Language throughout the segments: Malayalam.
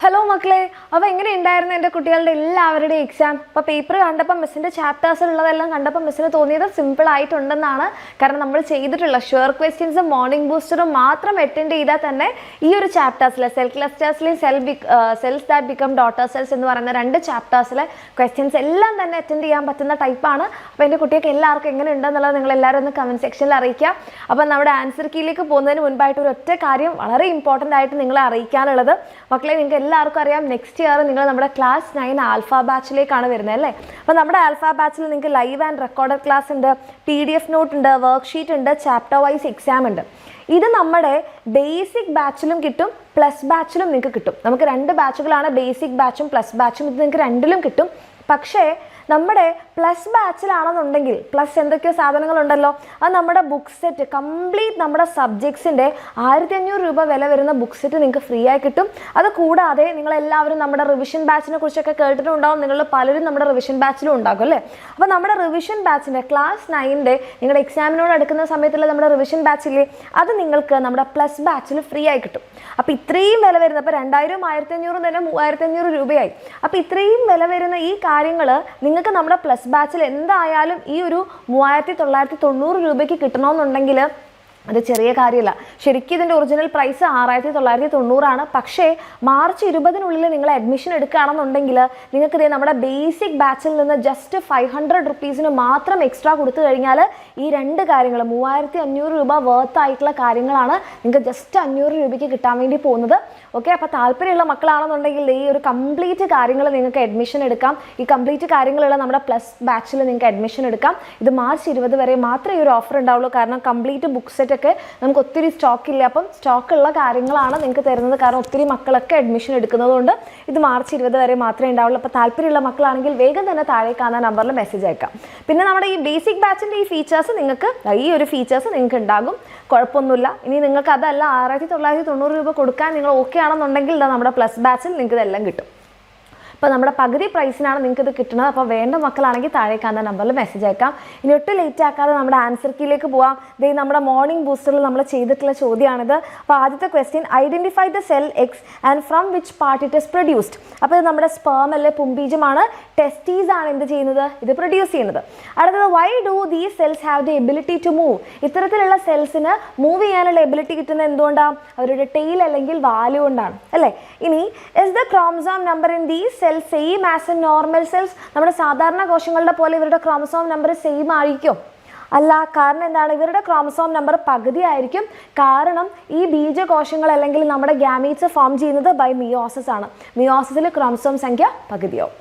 ഹലോ മക്കളെ, അപ്പോൾ എങ്ങനെയുണ്ടായിരുന്നു എൻ്റെ കുട്ടികളുടെ എല്ലാവരുടെയും എക്സാം? അപ്പോൾ പേപ്പർ കണ്ടപ്പോൾ മിസ്സിൻ്റെ ചാപ്റ്റേഴ്സിലുള്ളതെല്ലാം കണ്ടപ്പോൾ മിസ്സിന് തോന്നിയത് സിമ്പിൾ ആയിട്ടുണ്ടെന്നാണ്. കാരണം നമ്മൾ ചെയ്തിട്ടുള്ള ഷുവർ ക്വസ്റ്റ്യൻസും മോർണിംഗ് ബൂസ്റ്ററും മാത്രം അറ്റൻഡ് ചെയ്താൽ തന്നെ ഈ ഒരു ചാപ്റ്റേഴ്സിലെ സെൽ ക്ലസ്റ്റേഴ്സിലെയും cells that become daughter cells എന്ന് പറയുന്ന 2 ചാപ്റ്റേഴ്സിലെ ക്വസ്റ്റ്യൻസ് എല്ലാം തന്നെ അറ്റൻഡ് ചെയ്യാൻ പറ്റുന്ന ടൈപ്പാണ്. അപ്പോൾ എൻ്റെ കുട്ടികൾക്ക് എല്ലാവർക്കും എങ്ങനെ ഉണ്ടെന്നുള്ളത് നിങ്ങൾ എല്ലാവരും ഒന്ന് കമൻറ്റ് സെക്ഷനിൽ അറിയിക്കുക. അപ്പോൾ നമ്മുടെ ആൻസർ കീയിലേക്ക് പോകുന്നതിന് മുൻപായിട്ട് ഒരു ഒറ്റ കാര്യം വളരെ ഇമ്പോർട്ടൻ്റ് ആയിട്ട് നിങ്ങളെ അറിയിക്കാനുള്ളത്, മക്കളെ നിങ്ങൾക്ക് എല്ലാവർക്കും അറിയാം നെക്സ്റ്റ് ഇയർ നിങ്ങൾ നമ്മുടെ ക്ലാസ് 9 ആൽഫ ബാച്ചിലേക്കാണ് വരുന്നത് അല്ലേ. അപ്പോൾ നമ്മുടെ ആൽഫ ബാച്ചിൽ നിങ്ങൾക്ക് ലൈവ് ആൻഡ് റെക്കോർഡഡ് ക്ലാസ് ഉണ്ട്, PDF നോട്ട് ഉണ്ട്, വർക്ക്ഷീറ്റ് ഉണ്ട്, ചാപ്റ്റർ വൈസ് എക്സാം ഉണ്ട്. ഇത് നമ്മുടെ ബേസിക് ബാച്ചിലും കിട്ടും, പ്ലസ് ബാച്ചിലും നിങ്ങൾക്ക് കിട്ടും. നമുക്ക് 2 ബാച്ചുകളാണ്, ബേസിക് ബാച്ചും പ്ലസ് ബാച്ചും. ഇത് നിങ്ങൾക്ക് 2ലും കിട്ടും. പക്ഷേ നമ്മുടെ പ്ലസ് ബാച്ചിലാണെന്നുണ്ടെങ്കിൽ പ്ലസ് എന്തൊക്കെയോ സാധനങ്ങളുണ്ടല്ലോ, അത് നമ്മുടെ ബുക്ക് സെറ്റ് കംപ്ലീറ്റ് നമ്മുടെ സബ്ജക്ട്സിൻ്റെ 1500 രൂപ വില വരുന്ന ബുക്ക് സെറ്റ് നിങ്ങൾക്ക് ഫ്രീ ആയി കിട്ടും. അത് കൂടാതെ നിങ്ങളെല്ലാവരും നമ്മുടെ റിവിഷൻ ബാച്ചിനെ കുറിച്ചൊക്കെ കേട്ടിട്ടുണ്ടാവും. നിങ്ങൾ പലരും നമ്മുടെ റിവിഷൻ ബാച്ചിലും ഉണ്ടാകും അല്ലേ. അപ്പോൾ നമ്മുടെ റിവിഷൻ ബാച്ചിൻ്റെ ക്ലാസ് 9ൻ്റെ നിങ്ങളുടെ എക്സാമിനോട് അടുക്കുന്ന സമയത്തുള്ള നമ്മുടെ റിവിഷൻ ബാച്ചില്ലേ, അത് നിങ്ങൾക്ക് നമ്മുടെ പ്ലസ് ബാച്ചിൽ ഫ്രീ ആയി കിട്ടും. അപ്പോൾ ഇത്രയും വില വരുന്ന, അപ്പോൾ 2000 1500 തന്നെ 3500 രൂപയായി. അപ്പോൾ ഇത്രയും വില വരുന്ന ഈ കാര്യങ്ങൾ നിങ്ങൾക്ക് നമ്മുടെ പ്ലസ് ബാച്ചിൽ എന്തായാലും ഈ ഒരു 3990 രൂപയ്ക്ക് കിട്ടണമെന്നുണ്ടെങ്കിൽ അത് ചെറിയ കാര്യമില്ല. ശരിക്കും ഇതിൻ്റെ ഒറിജിനൽ പ്രൈസ് 6990 പക്ഷേ മാർച്ച് 20-നുള്ളിൽ നിങ്ങൾ അഡ്മിഷൻ എടുക്കുകയാണെന്നുണ്ടെങ്കിൽ നിങ്ങൾക്ക് ഇതേ നമ്മുടെ ബേസിക് ബാച്ചിൽ നിന്ന് ജസ്റ്റ് 500 റുപ്പീസിന് മാത്രം എക്സ്ട്രാ കൊടുത്തു കഴിഞ്ഞാൽ ഈ 2 കാര്യങ്ങൾ 3500 രൂപ വർത്ത് ആയിട്ടുള്ള കാര്യങ്ങളാണ് നിങ്ങൾക്ക് ജസ്റ്റ് 500 രൂപയ്ക്ക് കിട്ടാൻ വേണ്ടി പോകുന്നത്. ഓക്കെ, അപ്പോൾ താല്പര്യമുള്ള മക്കളാണെന്നുണ്ടെങ്കിൽ ഈ ഒരു കംപ്ലീറ്റ് കാര്യങ്ങൾ നിങ്ങൾക്ക് അഡ്മിഷൻ എടുക്കാം. ഈ കംപ്ലീറ്റ് കാര്യങ്ങളുള്ള നമ്മുടെ പ്ലസ് ബാച്ചിൽ നിങ്ങൾക്ക് അഡ്മിഷൻ എടുക്കാം. ഇത് മാർച്ച് 20 വരെ മാത്രമേ ഈ ഒരു ഓഫർ ഉണ്ടാവുള്ളൂ. കാരണം കംപ്ലീറ്റ് ബുക്ക് സെറ്റ് ഒക്കെ നമുക്ക് ഒത്തിരി സ്റ്റോക്ക് ഇല്ല. അപ്പം സ്റ്റോക്കുള്ള കാര്യങ്ങളാണ് നിങ്ങൾക്ക് തരുന്നത്. കാരണം ഒത്തിരി മക്കളൊക്കെ അഡ്മിഷൻ എടുക്കുന്നതുകൊണ്ട് ഇത് മാർച്ച് 20 വരെ മാത്രമേ ഉണ്ടാവുള്ളൂ. അപ്പോൾ താല്പര്യമുള്ള മക്കളാണെങ്കിൽ വേഗം തന്നെ താഴെ കാണുന്ന നമ്പറിൽ മെസ്സേജ് അയക്കാം. പിന്നെ നമ്മുടെ ഈ ബേസിക് ബാച്ചിൻ്റെ ഈ ഫീച്ചേഴ്സ് നിങ്ങൾക്ക് നിങ്ങൾക്ക് ഉണ്ടാകും, കുഴപ്പമൊന്നുമില്ല. ഇനി നിങ്ങൾക്ക് അതല്ല 6990 രൂപ കൊടുക്കാൻ നിങ്ങൾ ഓക്കെ ആണെന്നുണ്ടെങ്കിൽ നമ്മുടെ പ്ലസ് ബാച്ചിൽ നിങ്ങൾക്ക് ഇതെല്ലാം കിട്ടും. അപ്പോൾ നമ്മുടെ പകുതി പ്രൈസിനാണ് നിങ്ങൾക്ക് ഇത് കിട്ടുന്നത്. അപ്പോൾ വേണ്ട മക്കളാണെങ്കിൽ താഴെ കാണുന്ന നമ്പറിൽ മെസ്സേജ് അയക്കാം. ഇനി ഒട്ടും ലേറ്റ് ആക്കാതെ നമ്മുടെ ആൻസർ കീയിലേക്ക് പോവാം. ഇതേ നമ്മുടെ മോർണിംഗ് ബൂസ്റ്ററിൽ നമ്മൾ ചെയ്തിട്ടുള്ള ചോദ്യമാണിത്. അപ്പോൾ ആദ്യത്തെ question, identify the cell X and from which part it is produced. അപ്പോൾ ഇത് നമ്മുടെ സ്പേം അല്ലെ, പുംബീജമാണ്. ടെസ്റ്റീസ് ആണ് എന്ത് ചെയ്യുന്നത്, ഇത് പ്രൊഡ്യൂസ് ചെയ്യുന്നത്. അടുത്തത്, why do these cells have the ability to move. ഇത്തരത്തിലുള്ള സെൽസിന് മൂവ് ചെയ്യാനുള്ള എബിലിറ്റി കിട്ടുന്നത് എന്തുകൊണ്ടാണ്? അവരുടെ ടെയിൽ അല്ലെങ്കിൽ വാല് കൊണ്ടാണ് അല്ലേ. ഇനി, is the chromosome number in these same as A normal cells. നമ്മുടെ സാധാരണ കോശങ്ങളുടെ പോലെ ഇവരുടെ ക്രോമസോം നമ്പർ സെയിം ആയിരിക്കും? അല്ല. കാരണം എന്താണ്? ഇവരുടെ ക്രോമസോം നമ്പർ പകുതി ആയിരിക്കും. കാരണം ഈ ബീജകോശങ്ങൾ അല്ലെങ്കിൽ നമ്മുടെ ഗ്യാമീറ്റ്സ് ഫോം ചെയ്യുന്നത് ബൈ മിയോസിസ് ആണ്. മിയോസിസിൽ ക്രോമസോം സംഖ്യ പകുതിയാവും.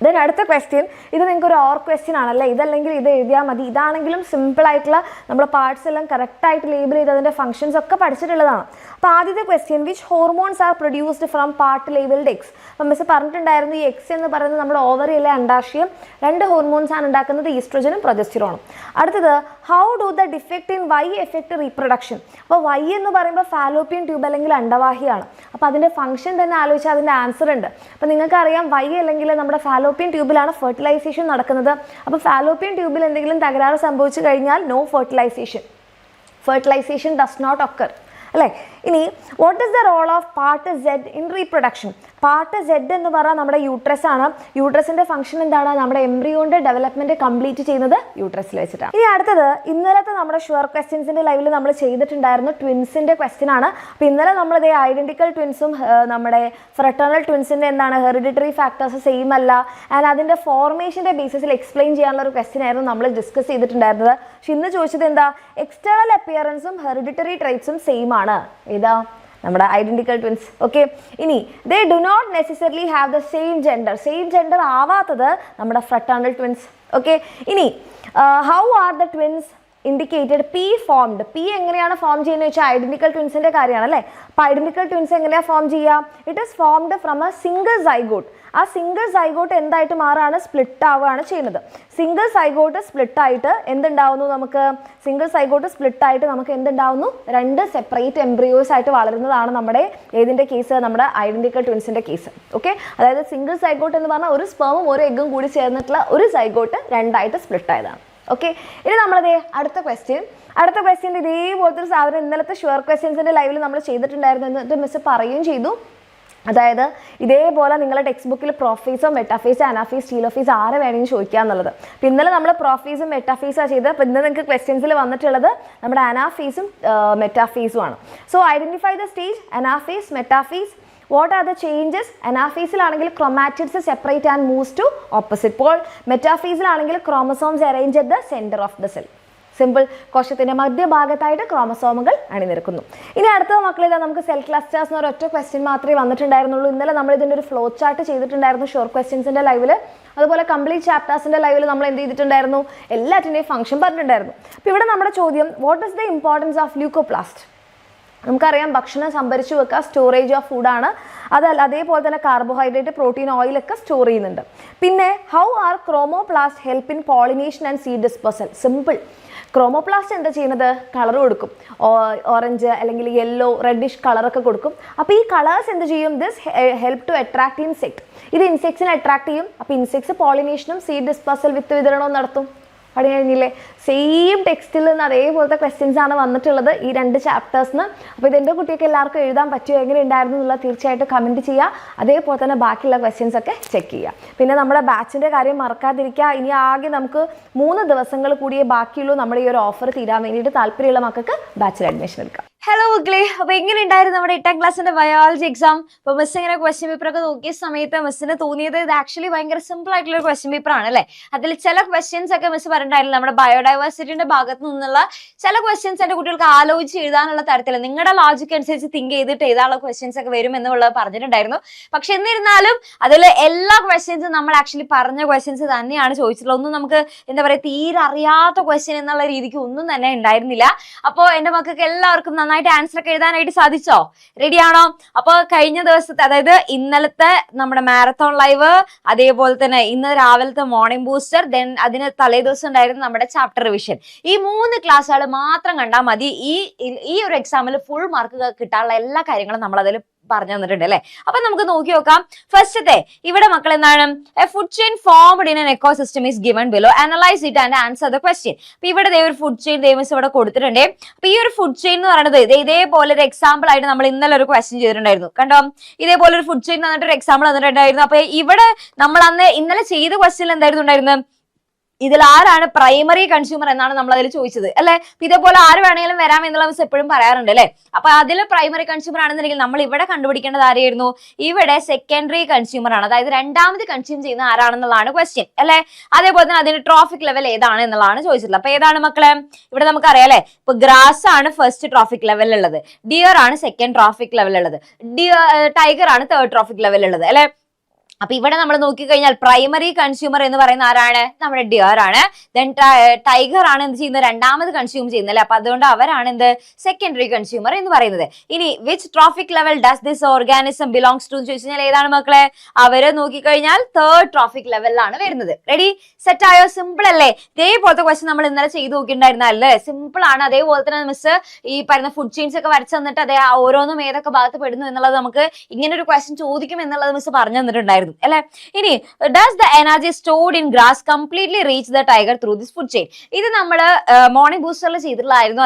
ദെൻ അടുത്ത ക്വസ്റ്റ്യൻ, ഇത് നിങ്ങൾക്ക് ഒരു ഓർ ക്വസ്റ്റ്യൻ ആണല്ലേ. ഇതല്ലെങ്കിൽ ഇത് എഴുതിയാൽ മതി. ഇതാണെങ്കിലും സിമ്പിൾ ആയിട്ടുള്ള നമ്മൾ പാർട്സ് എല്ലാം കറക്റ്റായിട്ട് ലേബിൾ ചെയ്ത് അതിൻ്റെ ഫംഗ്ഷൻസ് ഒക്കെ പഠിച്ചിട്ടുള്ളതാണ്. അപ്പോൾ ആദ്യത്തെ question, which hormones are produced from part labelled X. അപ്പം മിസ് പറഞ്ഞിട്ടുണ്ടായിരുന്നു ഈ എക്സ് എന്ന് പറയുന്നത് നമ്മുടെ ഓവറിയിലെ അണ്ടാശയം. 2 ഹോർമോൺസ് ആണ് ഉണ്ടാക്കുന്നത്, ഈസ്ട്രോജനും പ്രൊജസ്റ്റിറോണും. അടുത്തത്, how do the defect in Y effect reproduction. അപ്പോൾ വൈ എന്ന് പറയുമ്പോൾ ഫാലോപ്പിയൻ ട്യൂബ് അല്ലെങ്കിൽ അണ്ടവാഹിയാണ്. അപ്പോൾ അതിൻ്റെ ഫംഗ്ഷൻ തന്നെ ആലോചിച്ചാൽ അതിൻ്റെ ആൻസർ ഉണ്ട്. അപ്പോൾ നിങ്ങൾക്കറിയാം വൈ അല്ലെങ്കിൽ നമ്മുടെ ഫാലോപ്പിയൻ ട്യൂബിലാണ് ഫെർട്ടിലൈസേഷൻ നടക്കുന്നത്. അപ്പോൾ ഫാലോപ്പിയൻ ട്യൂബിൽ എന്തെങ്കിലും തകരാറ് സംഭവിച്ചു കഴിഞ്ഞാൽ no fertilisation does not occur അല്ലേ. ഇനി, what is the role of part Z in reproduction. Part Z എന്ന് പറഞ്ഞാൽ നമ്മുടെ യൂട്രസ് ആണ്. യൂട്രസിൻ്റെ ഫംഗ്ഷൻ എന്താണ്? നമ്മുടെ എംബ്രിയോന്റെ ഡെവലപ്മെന്റ് കംപ്ലീറ്റ് ചെയ്യുന്നത് യൂട്രസിൽ വെച്ചിട്ടാണ്. ഇനി അടുത്തത്, ഇന്നലത്തെ നമ്മുടെ ഷുവർ ക്വസ്റ്റ്യൻസിന്റെ ലൈവിൽ നമ്മൾ ചെയ്തിട്ടുണ്ടായിരുന്നു ട്വിൻസിന്റെ ക്വസ്റ്റ്യൻ ആണ്. അപ്പോൾ ഇന്നലെ നമ്മളിതേ ഐഡന്റിക്കൽ ട്വിൻസും നമ്മുടെ ഫ്രട്ടേണൽ ട്വിൻസിന്റെ എന്താണ് ഹെറിഡിറ്ററി ഫാക്ടേഴ്സ് സെയിം അല്ല ആൻഡ് അതിന്റെ ഫോർമേഷന്റെ ബേസിസിൽ എക്സ്പ്ലെയിൻ ചെയ്യാനുള്ള ഒരു ക്വസ്റ്റ്യൻ ആയിരുന്നു നമ്മൾ ഡിസ്കസ് ചെയ്തിട്ടുണ്ടായിരുന്നത്. പക്ഷെ ഇന്ന് ചോദിച്ചത് എന്താ? എക്സ്റ്റേണൽ അപ്പിയറൻസും ഹെറിഡിറ്ററി ട്രൈറ്റ്സും സെയിം ആണ്. ഏതാ? നമ്മുടെ ഐഡന്റിക്കൽ ട്വിൻസ്. ഓക്കെ, ഇനി they do not necessarily have the same gender ആവാത്തത് നമ്മുടെ ഫ്രട്ടേണൽ ട്വിൻസ്. ഓക്കെ, ഇനി how are the twins indicated? P formed. P എങ്ങനെയാണ് ഫോം ചെയ്യുന്നത് വെച്ചാൽ ഐഡന്റിക്കൽ ട്വിൻസിന്റെ കാര്യമാണ് അല്ലേ. അപ്പോൾ ഐഡന്റിക്കൽ ട്വിൻസ് എങ്ങനെയാണ് ഫോം ചെയ്യുക? It is formed from a single zygote. ആ സിംഗിൾ സൈഗോട്ട് എന്തായിട്ട് മാറുകയാണ്? സ്പ്ലിറ്റ് ആവുകയാണ് ചെയ്യുന്നത്. സിംഗിൾ സൈഗോട്ട് സ്പ്ലിറ്റ് ആയിട്ട് എന്തുണ്ടാവുന്നു? നമുക്ക് സിംഗിൾ സൈഗോട്ട് സ്പ്ലിറ്റ് ആയിട്ട് നമുക്ക് എന്തുണ്ടാവുന്നു? 2 സെപ്പറേറ്റ് എംബ്രിയോസ് ആയിട്ട് വളരുന്നതാണ് നമ്മുടെ ഏതിൻ്റെ കേസ്? നമ്മുടെ ഐഡന്റിക്കൽ ട്വിൻസിന്റെ കേസ്. ഓക്കെ, അതായത് സിംഗിൾ സൈഗോട്ട് എന്ന് പറഞ്ഞാൽ ഒരു സ്പേമും ഒരു എഗ്ഗും കൂടി ചേർന്നിട്ടുള്ള ഒരു സൈഗോട്ട് 2ആയിട്ട് സ്പ്ലിറ്റ് ആയതാണ്. ഓക്കെ, ഇനി നമ്മളതേ അടുത്ത ക്വസ്റ്റ്യൻ ഇതേപോലത്തെ ഒരു സാധനം ഇന്നലത്തെ ഷുവർ ക്വസ്റ്റ്യൻസിന്റെ ലൈവിൽ നമ്മൾ ചെയ്തിട്ടുണ്ടായിരുന്നു. എന്നിട്ട് മിസ് പറയുകയും ചെയ്തു അതായത് ഇതേപോലെ നിങ്ങളുടെ ടെക്സ്റ്റ് ബുക്കിൽ പ്രൊഫേസോ മെറ്റാഫേസോ അനാഫേസ് ടീലോഫേസ് ആരെ വേണമെങ്കിൽ ചോദിക്കുക എന്നുള്ളത്. അപ്പോൾ ഇന്നലെ നമ്മൾ പ്രൊഫേസും മെറ്റാഫേസും ചെയ്ത്, അപ്പോൾ ഇന്ന് നിങ്ങൾക്ക് ക്വസ്റ്റ്യൻസിൽ വന്നിട്ടുള്ളത് നമ്മുടെ അനാഫേസും മെറ്റാഫേസും ആണ്. So identify the stage anaphase metaphase. What are the changes? അനാഫേസിലാണെങ്കിൽ chromatids separate and moves to opposite pole. മെറ്റാഫേസിലാണെങ്കിൽ chromosomes arrange at the centre of the cell. Simple. കോശത്തിന്റെ മധ്യഭാഗത്തായിട്ട് ക്രോമസോമുകൾ അണിനിരക്കുന്നു. ഇനി അടുത്ത മക്കളിതാ നമുക്ക് സെൽ ക്ലസ്റ്റേഴ്സ് എന്ന് ഒരൊറ്റ ക്വസ്റ്റ്യൻ മാത്രമേ വന്നിട്ടുണ്ടായിരുന്നുള്ളൂ. ഇന്നലെ നമ്മൾ ഇതിൻ്റെ ഒരു ഫ്ലോ ചാർട്ട് ചെയ്തിട്ടുണ്ടായിരുന്നു ഷോർട്ട് ക്വസ്റ്റ്യൻസിന്റെ ലൈവില്. അതുപോലെ കംപ്ലീറ്റ് ചാപ്റ്റേഴ്സിന്റെ ലൈവിൽ നമ്മൾ എന്ത് ചെയ്തിട്ടുണ്ടായിരുന്നു? എല്ലാറ്റിൻ്റെയും ഫംഗ്ഷൻ പറഞ്ഞിട്ടുണ്ടായിരുന്നു. അപ്പോൾ ഇവിടെ നമ്മുടെ ചോദ്യം, what is the importance of leucoplast? നമുക്കറിയാം ഭക്ഷണം സംഭരിച്ചു വെക്കുക, സ്റ്റോറേജ് ഓഫ് ഫുഡാണ്. അതേപോലെ തന്നെ കാർബോഹൈഡ്രേറ്റ്, പ്രോട്ടീൻ, ഓയിലൊക്കെ സ്റ്റോർ ചെയ്യുന്നുണ്ട്. പിന്നെ how are chromoplast help in pollination and seed dispersal? Simple. Chromoplast എന്താ ചെയ്യുന്നത്? കളർ കൊടുക്കും. ഓറഞ്ച് അല്ലെങ്കിൽ യെല്ലോ, റെഡിഷ് കളറൊക്കെ കൊടുക്കും. അപ്പോൾ ഈ കളേഴ്സ് എന്ത് ചെയ്യും? This help to attract insect. ഇത് ഇൻസെക്ട്സിനെ അട്രാക്ട് ചെയ്യും. അപ്പോൾ ഇൻസെക്ട്സ് പോളിനേഷനും സീഡ് ഡിസ്പെർസൽ വിത്ത് വിതരണവും നടത്തും. പഠി കഴിഞ്ഞില്ലേ? സെയിം ടെക്സ്റ്റിൽ നിന്ന് അതേപോലത്തെ ക്വസ്റ്റ്യൻസ് ആണ് വന്നിട്ടുള്ളത് ഈ 2 ചാപ്റ്റേഴ്സിന്. അപ്പോൾ ഇതെൻ്റെ കുട്ടിയൊക്കെ എല്ലാവർക്കും എഴുതാൻ പറ്റുമോ, എങ്ങനെ ഉണ്ടായിരുന്നു എന്നുള്ളത് തീർച്ചയായിട്ടും കമൻറ്റ് ചെയ്യുക. അതേപോലെ തന്നെ ബാക്കിയുള്ള ക്വസ്റ്റ്യൻസ് ഒക്കെ ചെക്ക് ചെയ്യുക. പിന്നെ നമ്മുടെ ബാച്ചിൻ്റെ കാര്യം മറക്കാതിരിക്കുക. ഇനി ആകെ നമുക്ക് 3 ദിവസങ്ങൾ കൂടിയേ ബാക്കിയുള്ളൂ നമ്മുടെ ഈ ഒരു ഓഫർ തീരാൻ വേണ്ടിയിട്ട്. താല്പര്യമുള്ള മക്കൾക്ക് ബാച്ചിൽ അഡ്മിഷൻ എടുക്കാം. ഹലോ മക്കളെ, അപ്പൊ എങ്ങനെ ഉണ്ടായിരുന്നു നമ്മുടെ 8ാം ക്ലാസ്സിന്റെ ബയോളജി എക്സാം? അപ്പൊ മിസ് ഇങ്ങനെ ക്വസ്റ്റ്യൻ പേപ്പർ ഒക്കെ നോക്കിയ സമയത്ത് മിസ്സിന് തോന്നിയത് ഇത് ആക്ച്വലി ഭയങ്കര സിമ്പിൾ ആയിട്ടുള്ള ഒരു ക്വസ്റ്റ്യൻ പേപ്പർ ആണ് അല്ലെ. അതിൽ ചില ക്വസ്റ്റ്യൻസ് ഒക്കെ മിസ് പറഞ്ഞിട്ടുണ്ടായിരുന്നു. നമ്മുടെ ബയോഡൈവേഴ്സിറ്റിന്റെ ഭാഗത്ത് നിന്നുള്ള ചില ക്വസ്റ്റ്യൻസ് എന്റെ കുട്ടികൾക്ക് ആലോചിച്ച് എഴുതാനുള്ള തരത്തിൽ നിങ്ങളുടെ ലോജിക് അനുസരിച്ച് തിങ്ക് ചെയ്തിട്ട് എഴുതാനുള്ള ക്വസ്റ്റ്യൻസ് ഒക്കെ വരും എന്നുള്ളത് പറഞ്ഞിട്ടുണ്ടായിരുന്നു. പക്ഷെ എന്നിരുന്നാലും അതിൽ എല്ലാ ക്വസ്റ്റ്യൻസും നമ്മൾ ആക്ച്വലി പറഞ്ഞ ക്വസ്റ്റ്യൻസ് തന്നെയാണ് ചോദിച്ചിട്ടുള്ളത്. ഒന്നും നമുക്ക് എന്താ പറയുക തീരെ അറിയാത്ത ക്വസ്റ്റ്യൻ എന്നുള്ള രീതിക്ക് ഒന്നും തന്നെ ഉണ്ടായിരുന്നില്ല. അപ്പോൾ എന്റെ മക്കൾക്ക് എല്ലാവർക്കും നന്നായിട്ട് ആൻസർ ഒക്കെ എഴുതാനായിട്ട് സാധിച്ചോ? റെഡി ആണോ? അപ്പൊ കഴിഞ്ഞ ദിവസത്തെ, അതായത് ഇന്നലത്തെ നമ്മുടെ മാരത്തോൺ ലൈവ്, അതേപോലെ തന്നെ ഇന്ന് രാവിലത്തെ മോർണിംഗ് ബൂസ്റ്റർ, ദെൻ അതിന് തലേ ദിവസം ഉണ്ടായിരുന്ന നമ്മുടെ ചാപ്റ്റർ റിവിഷൻ, ഈ 3 ക്ലാസ്സുകൾ മാത്രം കണ്ടാൽ മതി ഈ ഒരു എക്സാമിൽ ഫുൾ മാർക്ക് കിട്ടാനുള്ള എല്ലാ കാര്യങ്ങളും നമ്മൾ അതിൽ പറഞ്ഞു തന്നിട്ടുണ്ട് അല്ലെ. അപ്പൊ നമുക്ക് നോക്കി നോക്കാം. ഫസ്റ്റത്തെ ഇവിടെ മക്കൾ എന്താണ്? A food chain formed in an ecosystem is given below, analyse it and answer the question. അപ്പൊ ഇവിടെ ഒരു ഫുഡ് ചെയിൻ മിസ് ഇവിടെ കൊടുത്തിട്ടുണ്ട്. അപ്പൊ ഈ ഒരു ഫുഡ് ചെയിൻ എന്ന് പറയുന്നത് ഇതേപോലെ ഒരു എക്സാമ്പിൾ ആയിട്ട് നമ്മൾ ഇന്നലെ ഒരു ക്വസ്റ്റ്യൻ ചെയ്തിട്ടുണ്ടായിരുന്നു. കണ്ടോ? ഇതേപോലെ ഒരു ഫുഡ് ചെയിൻ തന്നിട്ട് ഒരു എക്സാമ്പിൾ തന്നിട്ടുണ്ടായിരുന്നു. അപ്പൊ ഇവിടെ നമ്മൾ ഇന്നലെ ചെയ്ത ക്വസ്റ്റ്യൻ എന്തായിരുന്നു? ഇതിൽ ആരാണ് പ്രൈമറി കൺസ്യൂമർ എന്നാണ് നമ്മൾ അതിൽ ചോദിച്ചത് അല്ലെ. ഇതേപോലെ ആര് വേണമെങ്കിലും വരാം എന്നുള്ള മിസ് എപ്പോഴും പറയാറുണ്ട് അല്ലെ. അപ്പൊ അതിൽ പ്രൈമറി കൺസ്യൂമർ ആണെന്നുണ്ടെങ്കിൽ നമ്മൾ ഇവിടെ കണ്ടുപിടിക്കേണ്ടത് ആരായിരുന്നു? ഇവിടെ സെക്കൻഡറി കൺസ്യൂമർ ആണ്. അതായത് രണ്ടാമത് കൺസ്യൂം ചെയ്യുന്ന ആരാണെന്നുള്ളതാണ് ക്വസ്റ്റ്യൻ അല്ലെ. അതേപോലെ തന്നെ അതിന്റെ ട്രോഫിക് ലെവൽ ഏതാണ് എന്നുള്ളതാണ് ചോദിച്ചിട്ടുള്ളത്. അപ്പൊ ഏതാണ് മക്കളെ? ഇവിടെ നമുക്കറിയാം അല്ലെ. ഇപ്പൊ ഗ്രാസ് ആണ് ഫസ്റ്റ് ട്രോഫിക് ലെവൽ ഉള്ളത്, ഡിയർ ആണ് സെക്കൻഡ് ട്രോഫിക് ലെവൽ ഉള്ളത്, ടൈഗർ ആണ് തേർഡ് ട്രോഫിക് ലെവൽ ഉള്ളത് അല്ലെ. അപ്പൊ ഇവിടെ നമ്മൾ നോക്കിക്കഴിഞ്ഞാൽ പ്രൈമറി കൺസ്യൂമർ എന്ന് പറയുന്ന ആരാണ്? നമ്മുടെ ഡിയർ ആണ്. ദെൻ ടൈഗർ ആണ് എന്ത് ചെയ്യുന്നത്? രണ്ടാമത് കൺസ്യൂം ചെയ്യുന്നത് അല്ലെ. അപ്പൊ അതുകൊണ്ട് അവരാണ് എന്ത്? സെക്കൻഡറി കൺസ്യൂമർ എന്ന് പറയുന്നത്. ഇനി which trophic level does this organism belongs to എന്ന് ചോദിച്ചു കഴിഞ്ഞാൽ ഏതാണ് മക്കളെ? അവര് നോക്കിക്കഴിഞ്ഞാൽ തേർഡ് ട്രോഫിക് ലെവലിലാണ് വരുന്നത്. റെഡി, സെറ്റ് ആയോ? സിമ്പിൾ അല്ലേ? ഇതേപോലത്തെ ക്വസ്റ്റ്യൻ നമ്മൾ ഇന്നലെ ചെയ്ത് നോക്കിയിട്ടുണ്ടായിരുന്നല്ലേ. സിമ്പിൾ ആണ്. അതേപോലെ തന്നെ മിസ് ഈ പറയുന്ന ഫുഡ് ചെയിൻസ് ഒക്കെ വരച്ചു തന്നിട്ട് ഓരോന്നും ഏതൊക്കെ ഭാഗത്ത് പെടുന്നു എന്നുള്ളത് നമുക്ക് ഇങ്ങനെ ഒരു ക്വസ്റ്റ്യൻ ചോദിക്കും എന്നുള്ളത് മിസ് പറഞ്ഞു തന്നിട്ടുണ്ടായിരുന്നു അല്ലെ. ഇനി does the energy stored in grass completely reach the tiger through this food chain? ഇത് നമ്മൾ മോർണിംഗ് ബൂസ്റ്ററിൽ ചെയ്തിട്ടുള്ളതായിരുന്നു.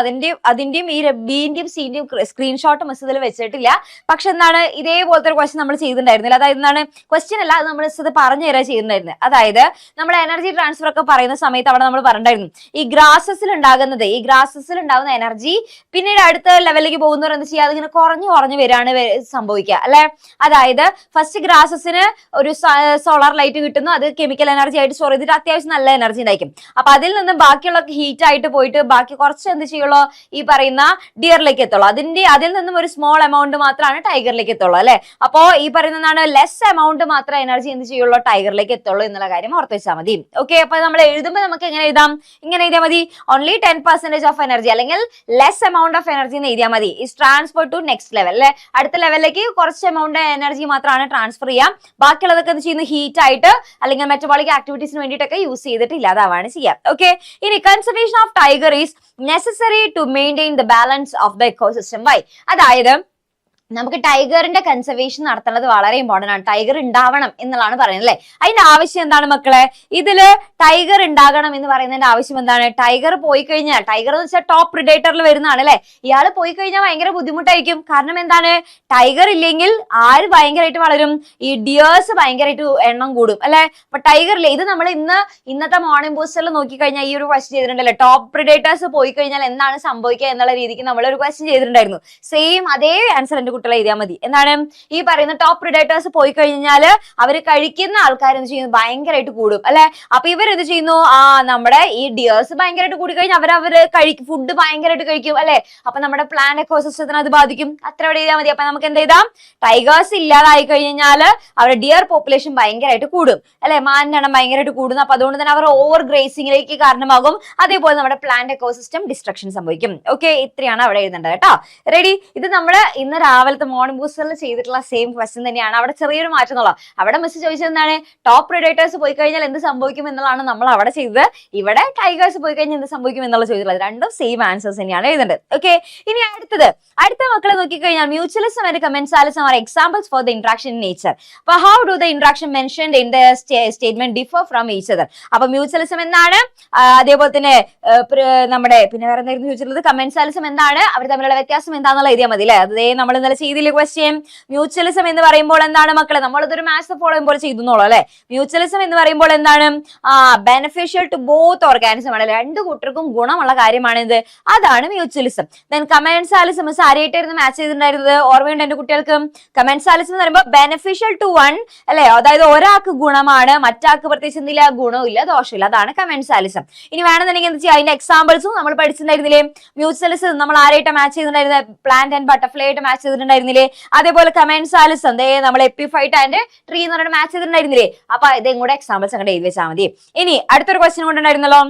അതിന്റെയും ഈ ബിന്റെയും സിന്റെയും സ്ക്രീൻഷോട്ട് മിസ് ഇതിൽ വെച്ചിട്ടില്ല. പക്ഷെ എന്താണ് ഇതേപോലത്തെ ഒരു ക്വസ്റ്റ്യൻ നമ്മൾ ചെയ്തിട്ടുണ്ടായിരുന്നില്ല. അതായത് എന്താണ് ക്വസ്റ്റ്യൻ അല്ല, അത് നമ്മൾ ഇത് പറഞ്ഞു തരാൻ ചെയ്തിട്ടുണ്ടായിരുന്നത്. അതായത് നമ്മൾ എനർജി ട്രാൻസ്ഫർ ഒക്കെ പറയുന്ന സമയത്ത് അവിടെ നമ്മൾ പറഞ്ഞിട്ടുണ്ടായിരുന്നു ഈ ഗ്രാസസിൽ ഉണ്ടാകുന്ന എനർജി പിന്നീട് അടുത്ത ലെവലിലേക്ക് പോകുന്നവർ എന്ത് ചെയ്യുക? അതിങ്ങനെ കുറഞ്ഞു വരികയാണ് സംഭവിക്കുക അല്ലെ. അതായത് ഫസ്റ്റ് ഗ്രാസസിന് ഒരു സോളാർ ലൈറ്റ് കിട്ടുന്നു, അത് കെമിക്കൽ എനർജി ആയിട്ട് സ്റ്റോർ ചെയ്തിട്ട് അത്യാവശ്യം നല്ല എനർജി ഉണ്ടായിരിക്കും. അപ്പൊ അതിൽ നിന്ന് ബാക്കിയുള്ള ഹീറ്റ് ആയിട്ട് പോയിട്ട് ബാക്കി കുറച്ച് എന്ത് ചെയ്യുള്ളൂ? ഈ പറയുന്ന ഡിയറിലേക്ക് എത്തുള്ളൂ. അതിൽ നിന്നും ഒരു സ്മോൾ എമൗണ്ട് മാത്രമാണ് ടൈഗറിലേക്ക് എത്തുള്ളൂ അല്ലെ. അപ്പോ ഈ പറയുന്നതാണ് ലെസ് എമൗണ്ട് മാത്രമേ എനർജി എന്ത് ചെയ്യുള്ളൂ? ടൈഗറിലേക്ക് എത്തുള്ളൂ എന്നുള്ള കാര്യം ഓർത്ത് വെച്ചാൽ മതി. ഓക്കെ, അപ്പൊ നമ്മൾ എഴുതുമ്പോൾ നമുക്ക് എങ്ങനെ എഴുതാം? ഇങ്ങനെ എഴുതിയാൽ മതി. ഓൺലി 10% ഓഫ് എനർജി അല്ലെങ്കിൽ ലെസ് എമൗണ്ട് ഓഫ് എനർജി എന്ന് എഴുതിയാൽ മതി. Is transfer to next level അല്ലെ. അടുത്ത ലെവലിലേക്ക് കുറച്ച് എമൗണ്ട് എനർജി മാത്രമാണ് ട്രാൻസ്ഫർ ചെയ്യാം. ബാക്കിയുള്ളതൊക്കെ എന്ത് ചെയ്യുന്നു? ഹീറ്റ് ആയിട്ട് അല്ലെങ്കിൽ മെറ്റബോളിക് ആക്ടിവിറ്റീസിന് വേണ്ടിയിട്ടൊക്കെ യൂസ് ചെയ്തിട്ട് ഇല്ലാതാവാണ് ചെയ്യാം. ഓക്കെ, ഇനി conservation of tiger is necessary to maintain the balance of the ecosystem. Why? അതായത് നമുക്ക് ടൈഗറിന്റെ കൺസർവേഷൻ നടത്തേണ്ടത് വളരെ ഇമ്പോർട്ടന്റ് ആണ്. ടൈഗർ ഉണ്ടാവണം എന്നുള്ളതാണ് പറയുന്നത് അല്ലെ. അതിന്റെ ആവശ്യം എന്താണ് മക്കളെ? ഇതില് ടൈഗർ ഉണ്ടാകണം എന്ന് പറയുന്നതിന്റെ ആവശ്യം എന്താണ്? ടൈഗർ പോയി കഴിഞ്ഞാൽ, ടൈഗർ എന്ന് വെച്ചാൽ ടോപ്പ് പ്രിഡേറ്ററിൽ വരുന്നതാണ് അല്ലെ. ഇയാൾ പോയി കഴിഞ്ഞാൽ ഭയങ്കര ബുദ്ധിമുട്ടായിരിക്കും. കാരണം എന്താണ്? ടൈഗർ ഇല്ലെങ്കിൽ ആര് ഭയങ്കരമായിട്ട് വളരും? ഈ ഡിയേഴ്സ് ഭയങ്കരമായിട്ട് എണ്ണം കൂടും അല്ലെ. അപ്പൊ ടൈഗറിലെ ഇത് നമ്മൾ ഇന്നത്തെ മോർണിംഗ് ബൂസ്റ്ററിൽ നോക്കിക്കഴിഞ്ഞാൽ ഈ ഒരു ക്വസ്റ്റ്യൻ ചെയ്തിട്ടുണ്ടല്ലേ, ടോപ്പ് പ്രിഡേറ്റേഴ്സ് പോയി കഴിഞ്ഞാൽ എന്താണ് സംഭവിക്കുക എന്നുള്ള രീതിക്ക് നമ്മൾ ഒരു ക്വസ്റ്റ്യൻ ചെയ്തിട്ടുണ്ടായിരുന്നു. സെയിം അതേ ആൻസർ എന്റെ കുട്ടികളെ എഴുതിയാൽ മതി. എന്താണ് ഈ പറയുന്ന ടോപ്പ് പ്രിഡേറ്റേഴ്സ് പോയി കഴിഞ്ഞാൽ അവർ കഴിക്കുന്ന ആൾക്കാർ എന്ത് ചെയ്യുന്നു? ഭയങ്കരമായിട്ട് കൂടും അല്ലെ. അപ്പൊ ഇവർ എന്ത് ചെയ്യുന്നു? നമ്മുടെ ഈ ഡിയേഴ്സ് ഭയങ്കരമായിട്ട് കൂടി കഴിഞ്ഞാൽ അവര് ഫുഡ് ഭയങ്കരമായിട്ട് കഴിക്കും അല്ലെ. അപ്പൊ നമ്മുടെ പ്ലാന്റ് എക്കോസിസ്റ്റത്തിനെ അത് ബാധിക്കും. അത്ര അവിടെ എഴുതിയാൽ മതി. അപ്പൊ നമുക്ക് എന്ത് ചെയ്താം? ടൈഗേഴ്സ് ഇല്ലാതായി കഴിഞ്ഞാൽ അവരുടെ ഡിയർ പോപ്പുലേഷൻ ഭയങ്കരമായിട്ട് കൂടും അല്ലെ. മാനിന്റെ എണ്ണം ഭയങ്കരമായിട്ട് കൂടുന്നു. അപ്പൊ അതുകൊണ്ട് തന്നെ അവർ ഓവർ ഗ്രേസിംഗിലേക്ക് കാരണമാകും. അതേപോലെ നമ്മുടെ പ്ലാന്റ് എക്കോസിസ്റ്റം ഡിസ്ട്രക്ഷൻ സംഭവിക്കും. ഓക്കെ, ഇത്രയാണ് അവിടെ എഴുതേണ്ടത് കേട്ടോ. റെഡി? ഇത് നമ്മുടെ ഇന്ന് രാവിലത്തെ മോർണിംഗ് ബൂസ്റ്ററിൽ ചെയ്തിട്ടുള്ള സെയിം ക്വസ്റ്റ്യൻ തന്നെയാണ്. അവിടെ ചെറിയൊരു മാറ്റം എന്നുള്ള. അവിടെ മിസ് ചോദിച്ചത് എന്താണ്? ടോപ്പ് പ്രിഡേറ്റേഴ്സ് പോയി കഴിഞ്ഞാൽ എന്ത് സംഭവിക്കും എന്നുള്ളതാണ് നമ്മൾ അവിടെ ചെയ്തത്. ഇവിടെ ടൈഗേഴ്സ് പോയി കഴിഞ്ഞാൽ എന്ത് സംഭവിക്കും എന്നുള്ള ചോദിച്ചിട്ടുള്ളത്. രണ്ടും സെയിം ആൻസേഴ്സ് തന്നെയാണ് എഴുതേണ്ടത്. ഓക്കെ, ഇനി അടുത്ത മക്കളെ നോക്കിക്കഴിഞ്ഞാൽ mutualism and commensalism are examples for the interaction in nature. അപ്പൊ how do the interaction mentioned in the statement differ from each other? അപ്പൊ മ്യൂച്വലിസം എന്താണ്? അതേപോലെ തന്നെ നമ്മുടെ പിന്നെ വേറെ എന്തായിരുന്നു ചോദിച്ചിട്ടുള്ളത്? കമൻസാലിസം എന്താണ്? അവർ തമ്മിലുള്ള വ്യത്യാസം എന്താണെന്നുള്ള എഴുതിയാൽ മതി അല്ലെ. അതേ നമ്മൾ ഇന്നലെ ചെയ്തില്ലേ ക്വസ്റ്റ്യൻ. മ്യൂച്വലിസം എന്ന് പറയുമ്പോൾ എന്താണ് മക്കളെ? നമ്മളിതൊരു മാത്സ് ഫോളോ ചെയ്യുമ്പോൾ ചെയ്തുന്നോളൂ അല്ലെ. മ്യൂച്വലിസം എന്ന് പറയുമ്പോൾ എന്താണ്? ബെനിഫിഷ്യൽ ടു ബോത്ത് ഓർഗാനിസം ആണ്. രണ്ടു കൂട്ടർക്കും ഗുണമുള്ള കാര്യമാണ് ഇത്. അതാണ് മ്യൂച്വലിസം. ദെൻ കമൻസാലിസം ആരെയായിട്ടായിരുന്നു മാച്ച് ചെയ്തിട്ടുണ്ടായിരുന്നത്? ഓർമ്മയുണ്ട് എന്റെ കുട്ടികൾക്ക്? കമൻസാലിസം എന്ന് പറയുമ്പോൾ ബെനിഫിഷ്യൽ ടു വൺ അല്ലെ. അതായത് ഒരാൾക്ക് ഗുണമാണ്, മറ്റാൾക്ക് പ്രത്യേകിച്ച് എന്തില്ല? ഗുണമില്ല, ദോഷമില്ല. അതാണ് കമൻസാലിസം. ഇനി വേണമെന്നുണ്ടെങ്കിൽ എന്താ ചെയ്യുക? അതിന്റെ എക്സാമ്പിൾസും നമ്മൾ പഠിച്ചിട്ടുണ്ടായിരുന്നില്ലേ? മ്യൂച്വലിസം നമ്മൾ ആരായിട്ട് മാച്ച് ചെയ്തിട്ടുണ്ടായിരുന്നത്? പ്ലാന്റ് ആൻഡ് ബട്ടർഫ്ലൈ ആയിട്ട് മാച്ച് ചെയ്തിട്ടുണ്ടായിരുന്നില്ലേ? അതേപോലെ കമൻസാലിസം നമ്മൾ എപ്പിഫൈറ്റ് ആൻഡ് ട്രീ എന്ന് പറഞ്ഞിട്ട് മാച്ച് ചെയ്തിട്ടുണ്ടായിരുന്നില്ലേ? അപ്പൊ ഇതും കൂടെ എക്സാമ്പിൾസ് അങ്ങോട്ട് എഴുതി വെച്ചാൽ മതി. ഇനി അടുത്തൊരു ക്വസ്റ്റ്യൻ കൊണ്ടുണ്ടായിരുന്നല്ലോ,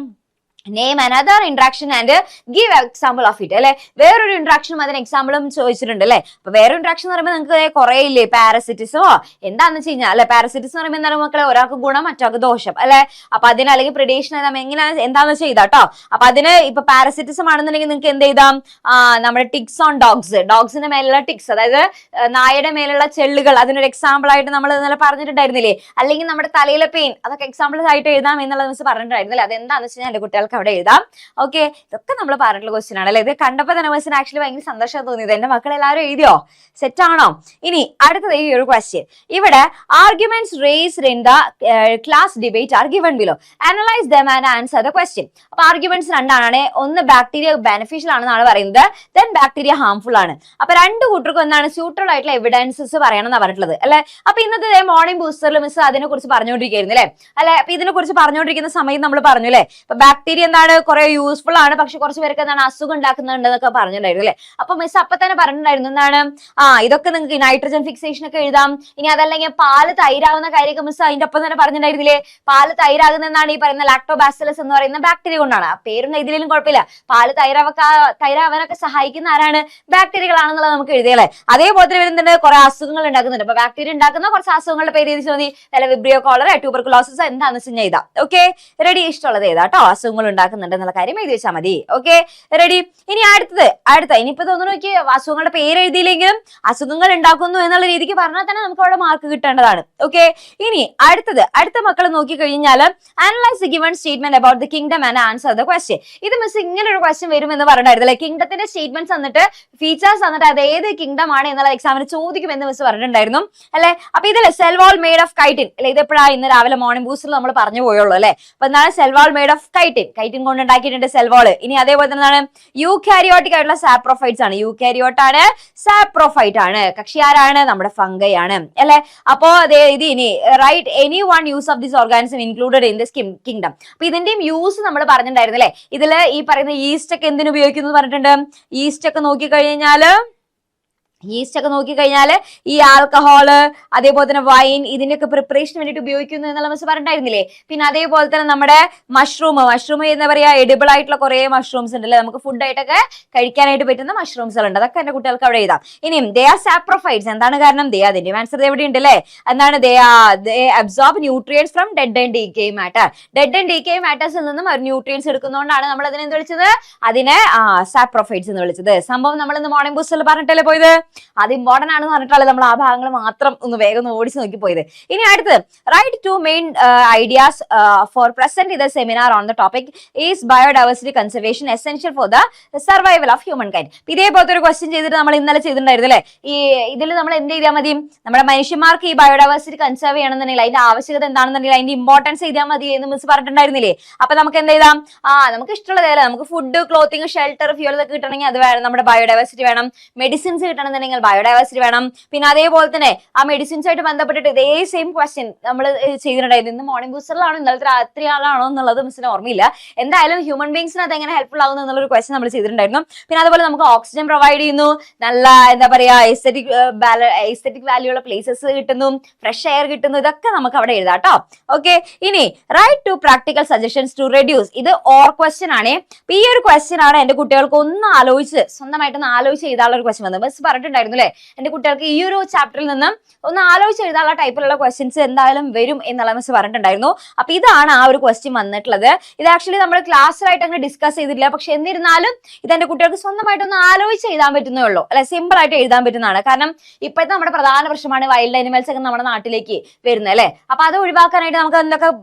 name another interaction and give example of it അല്ലെ. വേറൊരു ഇന്ററാക്ഷനും അതിന് എക്സാമ്പിളും ചോദിച്ചിട്ടുണ്ട് അല്ലെ. അപ്പൊ വേറൊരു ഇന്ററാക്ഷൻ എന്ന് പറയുമ്പോൾ നിങ്ങൾക്ക് കുറെ ഇല്ലേ? പാരസിറ്റിസമോ എന്താന്ന് വെച്ച് കഴിഞ്ഞാൽ അല്ലെ. പാരസിറ്റിസം എന്ന് പറയുമ്പോൾ എന്താണ് മക്കളെ? ഒരാൾക്ക് ഗുണം, മറ്റൊരാൾക്ക് ദോഷം അല്ലെ. അപ്പൊ അതിന് അല്ലെങ്കിൽ പ്രിഡേഷൻ എങ്ങനെ എന്താന്ന് വെച്ചാൽ ചെയ്താട്ടോ. അപ്പൊ അതിന് ഇപ്പൊ പാരസിറ്റിസം ആണെന്നുണ്ടെങ്കിൽ നിങ്ങൾക്ക് എന്ത് ചെയ്താം? നമ്മുടെ ടിക്സ് ഓൺ ഡോഗ്സിന്റെ മേലുള്ള ടിക്സ്, അതായത് നായയുടെ മേലുള്ള ചെള്ളുകൾ, അതിനൊരു എക്സാമ്പിൾ ആയിട്ട് നമ്മൾ ഇന്നലെ പറഞ്ഞിട്ടുണ്ടായിരുന്നില്ലേ? അല്ലെങ്കിൽ നമ്മുടെ തലയിലെ പെയിൻ, അതൊക്കെ എക്സാമ്പിൾസ് ആയിട്ട് എഴുതാം എന്നുള്ളത് മിസ് പറഞ്ഞിട്ടുണ്ടായിരുന്നില്ലേ? അതെന്താന്ന് വെച്ച് കഴിഞ്ഞാൽ എന്റെ കുട്ടികൾക്ക് അവിടെ എഴുതാം. ഓക്കെ, ഇതൊക്കെ നമ്മൾ പറഞ്ഞിട്ടുള്ള ക്വസ്റ്റ്യൻ ആണ് അല്ലെ. ഇത് കണ്ടപ്പോൾ തന്നെ മിസ്സിന് ആക്ച്വലി ഭയങ്കര സന്തോഷം തോന്നിയത്. എന്റെ മക്കൾ എല്ലാവരും എഴുതിയോ? സെറ്റ് ആണോ? ഇനി അടുത്തത് ഈ ഒരു ക്വസ്റ്റ്യൻ. ഇവിടെ arguments raised in the class debate are given below. Analyse them and answer the question. അപ്പൊ ആർഗ്യുമെന്റ്സ് രണ്ടാണ്. ഒന്ന് ബാക്ടീരിയ ബെനിഫിഷ്യൽ ആണെന്നാണ് പറയുന്നത്, ദെൻ ബാക്ടീരിയ ഹാംഫുൾ ആണ്. അപ്പൊ രണ്ടു കൂട്ടർക്കും എന്താണ് സ്യൂട്ടബിൾ ആയിട്ടുള്ള എവിഡൻസസ് പറയണം എന്നാണ് പറഞ്ഞിട്ടുള്ളത് അല്ലെ. അപ്പൊ ഇന്നത്തെ മോർണിംഗ് ബൂസ്റ്ററിൽ മിസ് അതിനെ കുറിച്ച് പറഞ്ഞുകൊണ്ടിരിക്കുന്നു അല്ലെ. അപ്പൊ ഇതിനെ കുറിച്ച് പറഞ്ഞുകൊണ്ടിരിക്കുന്ന സമയത്ത് നമ്മൾ പറഞ്ഞു അല്ലെ, ഇപ്പൊ ബാക്ടീരിയ എന്താണ്? കുറെ യൂസ്ഫുൾ ആണ്, പക്ഷെ കുറച്ച് പേർക്ക് എന്താണ് അസുഖം ഉണ്ടാക്കുന്നുണ്ട് എന്നൊക്കെ പറഞ്ഞിട്ടുണ്ടായിരുന്നു അല്ലെ. അപ്പൊ മിസ് അപ്പൊ തന്നെ പറഞ്ഞിട്ടുണ്ടായിരുന്നു എന്താണ്? ഇതൊക്കെ നിങ്ങൾക്ക് നൈട്രജൻ ഫിക്സേഷൻ ഒക്കെ എഴുതാം. ഇനി അതല്ലെങ്കിൽ പാല് തൈരാകുന്ന കാര്യമൊക്കെ മിസ് അതിന്റെ ഒപ്പം തന്നെ പറഞ്ഞിട്ടുണ്ടായിരുന്നില്ലേ? പാല് തൈരാകുന്ന എന്താണ്? ഈ പറയുന്ന ലാക്ടോബാസിലസ് എന്ന് പറയുന്ന ബാക്ടീരിയ കൊണ്ടാണ്. ആ പേരൊന്നും ഇതിലും കുഴപ്പമില്ല. പാല് തൈരാവാനൊക്കെ സഹായിക്കുന്ന ആരാണ്? ബാക്ടീരിയകളാണെന്നുള്ളത് നമുക്ക് എഴുതിയല്ലേ. അതേപോലെ തന്നെ വരുന്നുണ്ട് കുറെ അസുഖങ്ങൾ ഉണ്ടാക്കുന്നുണ്ട്. അപ്പൊ ബാക്ടീരിയ ഉണ്ടാക്കുന്ന കുറച്ച് അസുഖങ്ങളുടെ പേര് എഴുതി മതി. അല്ല വിബ്രിയോ കോളറ, ട്യൂബർകുലോസിസ് എന്താണെന്ന് വെച്ച് കഴിഞ്ഞാൽ എഴുതാം. Okay, ready? ഇഷ്ടമുള്ളത് ഏതാട്ടോ? അസുഖങ്ങൾ ഉണ്ടാക്കുന്നുണ്ട് എന്നുള്ള കാര്യം എഴുതി വെച്ചാൽ മതി. Okay, ready? ഇനി അടുത്ത ഇനിയിപ്പോ തോന്നുന്നു നോക്കി, അസുഖങ്ങളുടെ പേര് എഴുതിയില്ലെങ്കിലും അസുഖങ്ങൾ ഉണ്ടാക്കുന്നു എന്നുള്ള രീതിക്ക് പറഞ്ഞാൽ തന്നെ നമുക്ക് അവിടെ മാർക്ക് കിട്ടേണ്ടതാണ്. ഓക്കെ, ഇനി അടുത്ത മക്കൾ നോക്കി കഴിഞ്ഞാൽ analyse the given statement about the kingdom and answer the question. ഇത് മിസ് ഇങ്ങനെ ഒരു ക്വസ്റ്റ്യൻ വരും എന്ന് പറഞ്ഞിട്ടുണ്ടായിരുന്നു അല്ലെ. കിങ്ഡത്തിന്റെ സ്റ്റേറ്റ്മെന്റ്സ് എന്നിട്ട് ഫീച്ചേഴ്സ് എന്നിട്ട് അത് ഏത് കിങ്ഡം ആണ് എന്നുള്ള എക്സാമിന് ചോദിക്കുമെന്ന് മിസ് പറഞ്ഞിട്ടുണ്ടായിരുന്നു അല്ലെ. അപ്പൊ ഇതില് cell wall made of chitin അല്ലെ. ഇതെപ്പോഴാണ്? ഇന്ന് രാവിലെ മോർണിംഗ് ബൂസ്റ്ററിൽ നമ്മൾ പറഞ്ഞു പോയുള്ളൂ അല്ലെ. അപ്പൊ എന്താണ് cell wall made of chitin കൊണ്ട് ഉണ്ടാക്കിയിട്ടുണ്ട് സെൽ വാൾ. ഇനി അതേപോലെ തന്നെ എന്താണ്? യൂകാരിയോട്ടിക് ആയിട്ടുള്ള സാപ്രോഫൈറ്റ്സ് ആണ്. യൂകാരിയോട്ട് ആണ്, സാപ്രോഫൈറ്റ് ആണ്. കക്ഷി ആരാണ്? നമ്മുടെ ഫംഗൈ ആണ് അല്ലെ. അപ്പോ ഇത് ഇനി write any one use of this organism included in this kingdom. അപ്പൊ ഇതിന്റെയും യൂസ് നമ്മൾ പറഞ്ഞിട്ടുണ്ടായിരുന്നു അല്ലെ. ഇതില് ഈ പറയുന്ന ഈസ്റ്റ് ഒക്കെ എന്തിനു ഉപയോഗിക്കുന്നു പറഞ്ഞിട്ടുണ്ട്? ഈസ്റ്റ് ഒക്കെ നോക്കിക്കഴിഞ്ഞാല് ഈ ആൽക്കഹോള്, അതേപോലെ തന്നെ വൈൻ, ഇതിന്റെയൊക്കെ പ്രിപ്പറേഷന് വേണ്ടിയിട്ട് ഉപയോഗിക്കുന്നു എന്നുള്ള മിസ് പറഞ്ഞിട്ടുണ്ടായിരുന്നില്ലേ. പിന്നെ അതേപോലെ തന്നെ നമ്മുടെ മഷ്റൂം എന്താ പറയാ, എഡിബിൾ ആയിട്ടുള്ള കുറെ മഷ്റൂംസ് ഉണ്ട് അല്ലെ. നമുക്ക് ഫുഡ് ആയിട്ടൊക്കെ കഴിക്കാനായിട്ട് പറ്റുന്ന മഷ്റൂംസ് ഉണ്ട്. അതൊക്കെ എന്റെ കുട്ടികൾക്ക് അവിടെ എഴുതാം. ഇനിയും ദേ ആർ സാപ്രോഫൈറ്റ്സ്. എന്താണ് കാരണം? അതിന്റെ ആൻസർ എവിടെ ഉണ്ട് അല്ലെ. എന്താണ്? They absorb nutrients from dead and decay മാറ്റേഴ്സിൽ നിന്നും ന്യൂട്രിയൻസ് എടുക്കുന്നതുകൊണ്ടാണ് നമ്മൾ അതിനെ എന്ത് വിളിച്ചത്? അതിനെ സാപ്രോഫൈറ്റ്സ് എന്ന് വിളിച്ചത്. സംഭവം നമ്മൾ ഇന്ന് മോർണിംഗ് ബൂസ്റ്ററിൽ പറഞ്ഞിട്ടല്ലേ പോയത്. അത് ഇമ്പോർട്ടന്റ് ആണെന്ന് പറഞ്ഞിട്ടുള്ളത് നമ്മൾ ആ ഭാഗങ്ങൾ മാത്രം ഒന്ന് വേഗം ഓടിച്ച് നോക്കി പോയത്. ഇനി അടുത്ത് write two main ideas for present ഇത് seminar on the topic is biodiversity conservation essential for the survival of humankind. ഇതേപോലത്തെ ഒരു ക്വസ്റ്റ്യൻ ചെയ്തിട്ട് നമ്മൾ ഇന്നലെ ചെയ്തിട്ടുണ്ടായിരുന്നു അല്ലേ. ഈ ഇതിൽ നമ്മൾ എന്ത് ചെയ്താൽ മതി, നമ്മുടെ മനുഷ്യന്മാർക്ക് ഈ ബയോഡൈവേഴ്സിറ്റി കൺസർവ് ചെയ്യണമെന്നുണ്ടെങ്കിൽ അതിന്റെ ആവശ്യകത എന്താണെന്നുണ്ടെങ്കിൽ അതിന്റെ ഇമ്പോർട്ടൻസ് ചെയ്താൽ മതി എന്ന് മിസ് പറഞ്ഞിട്ടുണ്ടായിരുന്നില്ലേ. അപ്പൊ നമുക്ക് എന്ത് ചെയ്താം, നമുക്ക് ഇഷ്ടമുള്ളത് നമുക്ക് ഫുഡ്, ക്ലോത്തിങ്, ഷെൽട്ടർ, ഫ്യൂൽ ഇതൊക്കെ കിട്ടണമെങ്കിൽ അത് വേണം, നമ്മുടെ ബയോഡൈവേഴ്സിറ്റി വേണം. മെഡിസിൻസ് കിട്ടണമെന്നുണ്ടെങ്കിൽ ബയോഡൈവേഴ്സിറ്റി വേണം. പിന്നെ അതേപോലെ തന്നെ ആ മെഡിസിൻസ് ആയിട്ട് ബന്ധപ്പെട്ടിട്ട് ഇതേ സെയിം ക്വസ്റ്റ്യൻ നമ്മൾ ചെയ്തിട്ടുണ്ടായിരുന്നു. ഇന്ന് മോർണിംഗ് ബൂസ്റ്ററിലാണോ ഇന്നലത്തെ രാത്രിയാണോ എന്നുള്ളത് മിസ്സിന് ഓർമ്മയില്ല. എന്തായാലും ഹ്യൂമൻ ബീങ്സിന് അത് എങ്ങനെ ഹെൽപ്ഫുൾ ആവുന്നു എന്നുള്ളൊരു ക്വസ്റ്റ്യൻ നമ്മൾ ചെയ്തിട്ടുണ്ടായിരുന്നു. പിന്നെ അതുപോലെ നമുക്ക് ഓക്സിജൻ പ്രൊവൈഡ് ചെയ്യുന്നു, നല്ല എന്താ പറയാ എസ്തെറ്റിക് വാല്യൂ ഉള്ള പ്ലേസസ് കിട്ടുന്നു, ഫ്രഷ് എയർ കിട്ടുന്നു, ഇതൊക്കെ നമുക്ക് അവിടെ എഴുതാം കേട്ടോ. ഓക്കെ, ഇനി write two practical suggestions to reduce. ഇത് ഓർ ക്വസ്റ്റ്യൻ ആണ്. ഈ ഒരു ക്വസ്റ്റ്യൻ ആണ് എന്റെ കുട്ടികൾക്ക് ഒന്ന് ആലോചിച്ച് സ്വന്തമായിട്ടൊന്ന് ആലോചിച്ച് എഴുതാനുള്ള ഒരു ക്വസ്റ്റ്യൻ വന്നത്. ബസ് പറഞ്ഞിട്ടുണ്ടായിരുന്നു അല്ലേ, എന്റെ കുട്ടികൾക്ക് ഈ ഒരു ചാപ്റ്ററിൽ നിന്നും ഒന്ന് ആലോചിച്ച് എഴുതാനുള്ള ടൈപ്പിലുള്ള ക്വസ്റ്റ്യൻസ് എന്തായാലും വരും എന്നുള്ള മിസ് പറഞ്ഞിട്ടുണ്ടായിരുന്നു. അപ്പൊ ഇതാണ് ആ ഒരു ക്വസ്റ്റ്യൻ വന്നിട്ടുള്ളത്. ഇത് ആക്ച്വലി നമ്മൾ ക്ലാസ്സിലായിട്ട് അങ്ങനെ ഡിസ്കസ് ചെയ്തിട്ടില്ല, പക്ഷെ എന്നിരുന്നാലും ഇത് എന്റെ കുട്ടികൾക്ക് സ്വന്തമായിട്ടൊന്ന് ആലോചിച്ച് എഴുതാൻ പറ്റുന്നേ ഉള്ളൂ അല്ലെ, സിമ്പിൾ ആയിട്ട് എഴുതാൻ പറ്റുന്നതാണ്. കാരണം ഇപ്പോഴത്തെ നമ്മുടെ പ്രധാന പ്രശ്നമാണ് വൈൽഡ് അനിമൽസ് ഒക്കെ നമ്മുടെ നാട്ടിലേക്ക് വരുന്നത് അല്ലെ. അപ്പൊ അത് ഒഴിവാക്കാനായിട്ട് നമുക്ക്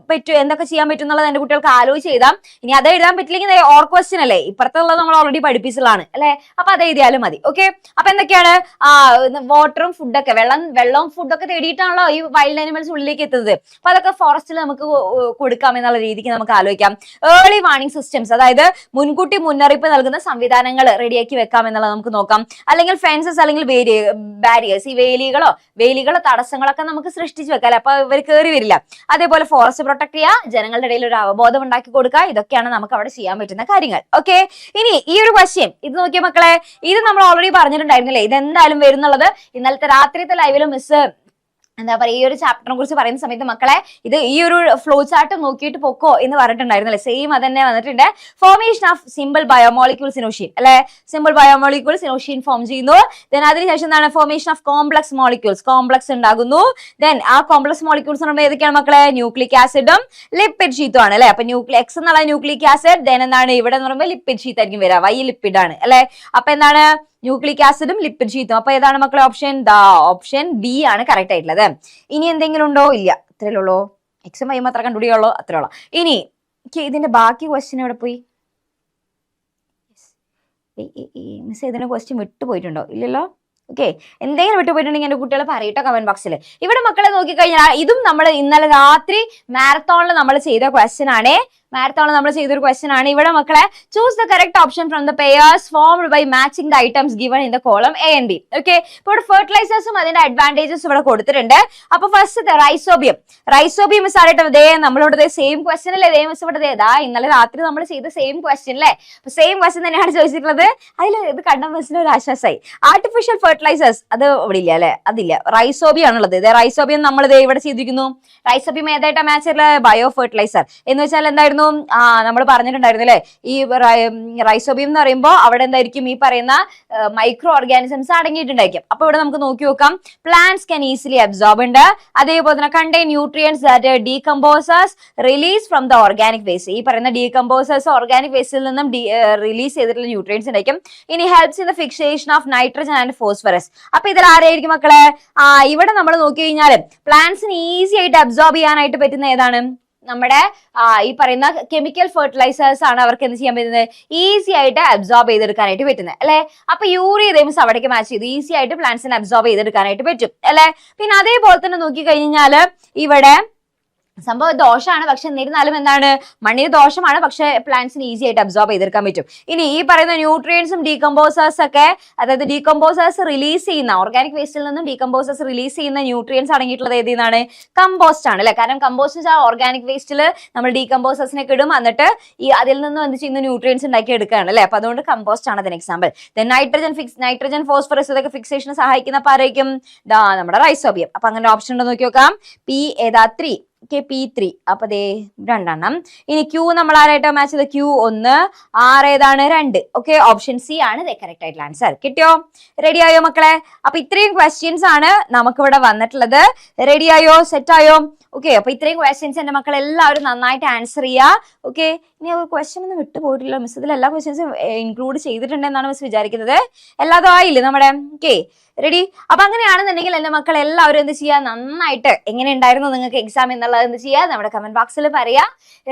എന്തൊക്കെ ചെയ്യാൻ പറ്റും എന്നുള്ളത് എന്റെ കുട്ടികൾക്ക് ആലോചിച്ച് എഴുതാം. ഇനി അത് എഴുതാൻ പറ്റില്ലെങ്കിൽ ഓർ ക്വസ്റ്റ്യൻ അല്ലേ, ഇപ്പുറത്തുള്ളത് നമ്മൾ ഓൾറെഡി പഠിപ്പിച്ചതാണ് അല്ലെ, അപ്പൊ അത് എഴുതിയാലും മതി. ഓക്കെ, അപ്പൊ എന്തൊക്കെയാണ് വാട്ടറും ഫുഡൊക്കെ, വെള്ളവും ഫുഡൊക്കെ തേടിയിട്ടാണല്ലോ ഈ വൈൽഡ് അനിമൽസ് ഉള്ളിലേക്ക് എത്തുന്നത്. അപ്പൊ അതൊക്കെ ഫോറസ്റ്റിൽ നമുക്ക് കൊടുക്കാം എന്നുള്ള രീതിക്ക് നമുക്ക് ആലോചിക്കാം. ഏർലി വാർണിംഗ് സിസ്റ്റംസ്, അതായത് മുൻകൂട്ടി മുന്നറിയിപ്പ് നൽകുന്ന സംവിധാനങ്ങൾ റെഡിയാക്കി വെക്കാം എന്നുള്ളത് നമുക്ക് നോക്കാം. അല്ലെങ്കിൽ ഫെൻസസ് അല്ലെങ്കിൽ ബാരിയേഴ്സ്, ഈ വേലികളോ തടസ്സങ്ങളൊക്കെ നമുക്ക് സൃഷ്ടിച്ചു വെക്കാം അല്ലെ, അപ്പൊ ഇവർ കയറി വരില്ല. അതേപോലെ ഫോറസ്റ്റ് പ്രൊട്ടക്ട് ചെയ്യുക, ജനങ്ങളുടെ ഇടയിൽ ഒരു അവബോധം ഉണ്ടാക്കി കൊടുക്കുക, ഇതൊക്കെയാണ് നമുക്ക് അവിടെ ചെയ്യാൻ പറ്റുന്ന കാര്യങ്ങൾ. ഓക്കെ, ഇനി ഈ ഒരു ക്വസ്റ്റ്യൻ ഇത് നോക്കിയ മക്കളെ, ഇത് നമ്മൾ ഓൾറെഡി പറഞ്ഞിട്ടുണ്ടായിരുന്നില്ലേ, ഇത് എന്തായാലും വരുന്നുള്ളത് ഇന്നലത്തെ രാത്രിത്തെ ലൈവിലും മിസ് എന്താ പറയുക ഈ ഒരു ചാപ്റ്ററിനെ കുറിച്ച് പറയുന്ന സമയത്ത് മക്കളെ ഇത് ഈ ഒരു ഫ്ലോ ചാർട്ട് നോക്കിയിട്ട് പൊക്കോ എന്ന് പറഞ്ഞിട്ടുണ്ടായിരുന്നല്ലേ. സെയിം അത് തന്നെ വന്നിട്ടുണ്ട്. Formation of simple biomolecules in ocean അല്ലെ, simple biomolecules in ocean form ചെയ്യുന്നു. ദെൻ അതിനുശേഷം എന്താണ് formation of complex molecules, complex ഉണ്ടാകുന്നു. ദെൻ ആ കോംപ്ലക്സ് മോളിക്യൂൾസ് ഏതൊക്കെയാണ് മക്കളെ, ന്യൂക്ലിക് ആസിഡും ലിപ്പിഡ് ഷീറ്റും ആണ് അല്ലെ. അപ്പൊ എക്സ് എന്നുള്ള ന്യൂക്ലിക് ആസിഡ്, ദെൻ എന്താണ് ഇവിടെ എന്ന് പറയുമ്പോൾ ലിപ്പിഡ് ഷീറ്റ് ആയിരിക്കും വരിക, വൈ ലിപ്പിഡ് ആണ് അല്ലെ. അപ്പൊ എന്താണ് ന്യൂക്ലിക് ആസിഡും ലിപ്പിഡ് ഷീറ്റും. അപ്പൊ ഏതാണ് മക്കളെ ഓപ്ഷൻ ബി ആണ് കറക്റ്റ് ആയിട്ടുള്ളത്. ഇനി എന്തെങ്കിലും ഉണ്ടോ, ഇല്ല, അത്രേ ഉള്ളൂ. എക്സും വൈയും അത്ര കണ്ടുപിടിയുള്ളൂ, അത്രേ ഉള്ളൂ. ഇനി ഇതിന്റെ ബാക്കി ക്വസ്റ്റ്യൻ എവിടെ പോയി, മിസ് ഇതിന്റെ ക്വസ്റ്റ്യൻ വിട്ടുപോയിട്ടുണ്ടോ, ഇല്ലല്ലോ. ഓക്കെ, എന്തെങ്കിലും വിട്ടുപോയിട്ടുണ്ടെങ്കിൽ എന്റെ കുട്ടികളെ പറയട്ടോ കമന്റ് ബോക്സിൽ. ഇവിടെ മക്കളെ നോക്കിക്കഴിഞ്ഞാൽ ഇതും നമ്മൾ ഇന്നലെ രാത്രി മാരത്തോണിൽ നമ്മൾ ചെയ്ത ക്വസ്റ്റ്യൻ ആണ്. മാരത്തോണിൽ നമ്മൾ ചെയ്തൊരു ക്വസ്റ്റ്യൻ ആണ്. ഇവിടെ മക്കളെ choose the correct option from the pairs formed by matching the items given in the column A and B. Okay, ഇപ്പോൾ ഇവിടെ ഫെർട്ടിലൈസേഴ്സും അതിന്റെ അഡ്വാൻറ്റേജസ് ഇവിടെ കൊടുത്തിട്ടുണ്ട്. അപ്പൊ ഫസ്റ്റ് റൈസോബിയം മിസ് ആയിട്ട് ഇതേ നമ്മളോട് സെയിം ക്വസ്റ്റ്യൻ അല്ലേ, ഇതേ മിസ് ഇവിടെ ഇന്നലെ രാത്രി നമ്മൾ ചെയ്ത സെയിം ക്വസ്റ്റ്യൻ അല്ലേ. അപ്പൊ സെയിം ക്വസ്റ്റ്യൻ തന്നെയാണ് ചോദിച്ചിട്ടുള്ളത്. അതിൽ ഇത് കണ്ട മിസ്സിന് ഒരു ആശ്വാസമായി. ആർട്ടിഫിഷ്യൽ ഫെർട്ടിലൈസേഴ്സ് അത് ഇവിടെ ഇല്ല അല്ലെ, അതില്ല. റൈസോബിയം ആണുള്ളത്. ഇതേ റൈസോബിയം നമ്മൾ ഇതേ ഇവിടെ ചെയ്തിരിക്കുന്നു. റൈസോബിയം ഏതായിട്ടാ മാച്ച് ചെയ്തിട്ടുള്ള ബയോ ഫെർട്ടിലൈസർ എന്ന് വെച്ചാൽ എന്തായിരുന്നു, നമ്മൾ പറഞ്ഞിട്ടുണ്ടായിരുന്നു അല്ലെ. ഈ റൈസോബിയം എന്ന് പറയുമ്പോൾ അവിടെ എന്തായിരിക്കും ഈ പറയുന്ന മൈക്രോ ഓർഗാനിസംസ് അടങ്ങിയിട്ടുണ്ടായിരിക്കും. അപ്പൊ ഇവിടെ നമുക്ക് നോക്കി നോക്കാം. പ്ലാന്റ്സ് ക്യാൻ ഈസിലി അബ്സോർബ് ഉണ്ട്. അതേപോലെ തന്നെ contain nutrients that decomposers release from the organic waste. ഈ പറയുന്ന ഡീകമ്പോസേഴ്സ് ഓർഗാനിക് വേസ്റ്റിൽ നിന്നും റിലീസ് ചെയ്തിട്ടുള്ള ന്യൂട്രിയൻസ് ഉണ്ടായിരിക്കും. ഇനി helps in the fixation of nitrogen and phosphorus. അപ്പൊ ഇതിൽ ആരായിരിക്കും മക്കളെ, ഇവിടെ നമ്മൾ നോക്കി കഴിഞ്ഞാൽ പ്ലാന്റ്സിന് ഈസി ആയിട്ട് അബ്സോർബ് ചെയ്യാനായിട്ട് പറ്റുന്ന ഏതാണ്, നമ്മുടെ ഈ പറയുന്ന കെമിക്കൽ ഫെർട്ടിലൈസേഴ്സ് ആണ് അവർക്ക് എന്ത് ചെയ്യാൻ പറ്റുന്നത്, ഈസി ആയിട്ട് അബ്സോർബ് ചെയ്തെടുക്കാനായിട്ട് പറ്റുന്നത് അല്ലെ. അപ്പൊ യൂറിയ ഇതേമിസ് അവിടേക്ക് മാച്ച് ചെയ്ത് ഈസി ആയിട്ട് പ്ലാന്റ്സിനെ അബ്സോർബ് ചെയ്തെടുക്കാനായിട്ട് പറ്റും അല്ലെ. പിന്നെ അതേപോലെ തന്നെ നോക്കി കഴിഞ്ഞാല് ഇവിടെ സംഭവം ദോഷമാണ്, പക്ഷെ എന്നിരുന്നാലും എന്താണ്, മണ്ണിന് ദോഷമാണ്, പക്ഷെ പ്ലാന്റ്സിന് ഈസി ആയിട്ട് അബ്സോർബ് ചെയ്തെടുക്കാൻ പറ്റും. ഇനി ഈ പറയുന്ന ന്യൂട്രിയൻസും ഡീകമ്പോസേഴ്സ് ഒക്കെ, അതായത് ഡീകമ്പോസേഴ്സ് റിലീസ് ചെയ്യുന്ന ഓർഗാനിക് വേസ്റ്റിൽ നിന്നും ഡീകമ്പോസേഴ്സ് റിലീസ് ചെയ്യുന്ന ന്യൂട്രിയൻസ് അടങ്ങിയിട്ടുള്ളത് ഏത് നിന്നാണ്, കമ്പോസ്റ്റ് ആണ് അല്ലെ. കാരണം കമ്പോസ്റ്റ് ആ ഓർഗാനിക് വേസ്റ്റിൽ നമ്മൾ ഡീകമ്പോസേഴ്സിനെ ഇടും, എന്നിട്ട് ഈ അതിൽ നിന്നും എന്ത് ചെയ്യുന്ന ന്യൂട്രിയൻസ് ഉണ്ടാക്കി എടുക്കുകയാണ് അല്ലെ. അപ്പൊ അതുകൊണ്ട് കമ്പോസ്റ്റ് ആണ് അതിന് എക്സാമ്പിൾ. ദെൻ നൈട്രജൻ ഫോസ്ഫറസ് ഇതൊക്കെ ഫിക്സേഷന് സഹായിക്കുന്ന ആരായിരിക്കും, നമ്മുടെ റൈസോബിയം. അപ്പൊ അങ്ങനെ ഓപ്ഷൻ ഉണ്ടോ നോക്കി നോക്കാം. പി ഏതാ 3, P3. അപ്പൊ ദേ 2 ഇനി ക്യൂ നമ്മൾ ആരായിട്ടോ മാച്ച് ചെയ്ത്, ക്യൂ 1, R ഏതാണ് 2. ഓക്കെ, ഓപ്ഷൻ സി ആണ് കറക്റ്റ് ആയിട്ടുള്ള ആൻസർ. കിട്ടിയോ, റെഡി ആയോ മക്കളെ? അപ്പൊ ഇത്രയും ക്വസ്റ്റ്യൻസ് ആണ് നമുക്ക് ഇവിടെ വന്നിട്ടുള്ളത്. റെഡി ആയോ, സെറ്റ് ആയോ? ഓക്കെ, അപ്പൊ ഇത്രയും ക്വസ്റ്റ്യൻസ് എന്റെ മക്കൾ എല്ലാവരും നന്നായിട്ട് ആൻസർ ചെയ്യുക. ഓക്കെ, ഇനി ക്വസ്റ്റ്യൻ ഒന്നും വിട്ടുപോയിട്ടില്ല മിസ്, ഇതിൽ എല്ലാ ക്വസ്റ്റ്യൻസും ഇൻക്ലൂഡ് ചെയ്തിട്ടുണ്ടെന്നാണ് മിസ് വിചാരിക്കുന്നത്. എല്ലാതും ആയില്ലേ നമ്മുടെ? Okay, ready? അപ്പൊ അങ്ങനെയാണെന്നുണ്ടെങ്കിൽ എന്റെ മക്കൾ എല്ലാവരും എന്ത് ചെയ്യാ, നന്നായിട്ട് എങ്ങനെ ഉണ്ടായിരുന്നു നിങ്ങൾക്ക് എക്സാം എന്നുള്ളത് എന്ത് ചെയ്യാ, നമ്മുടെ കമന്റ് ബോക്സിൽ പറയാ.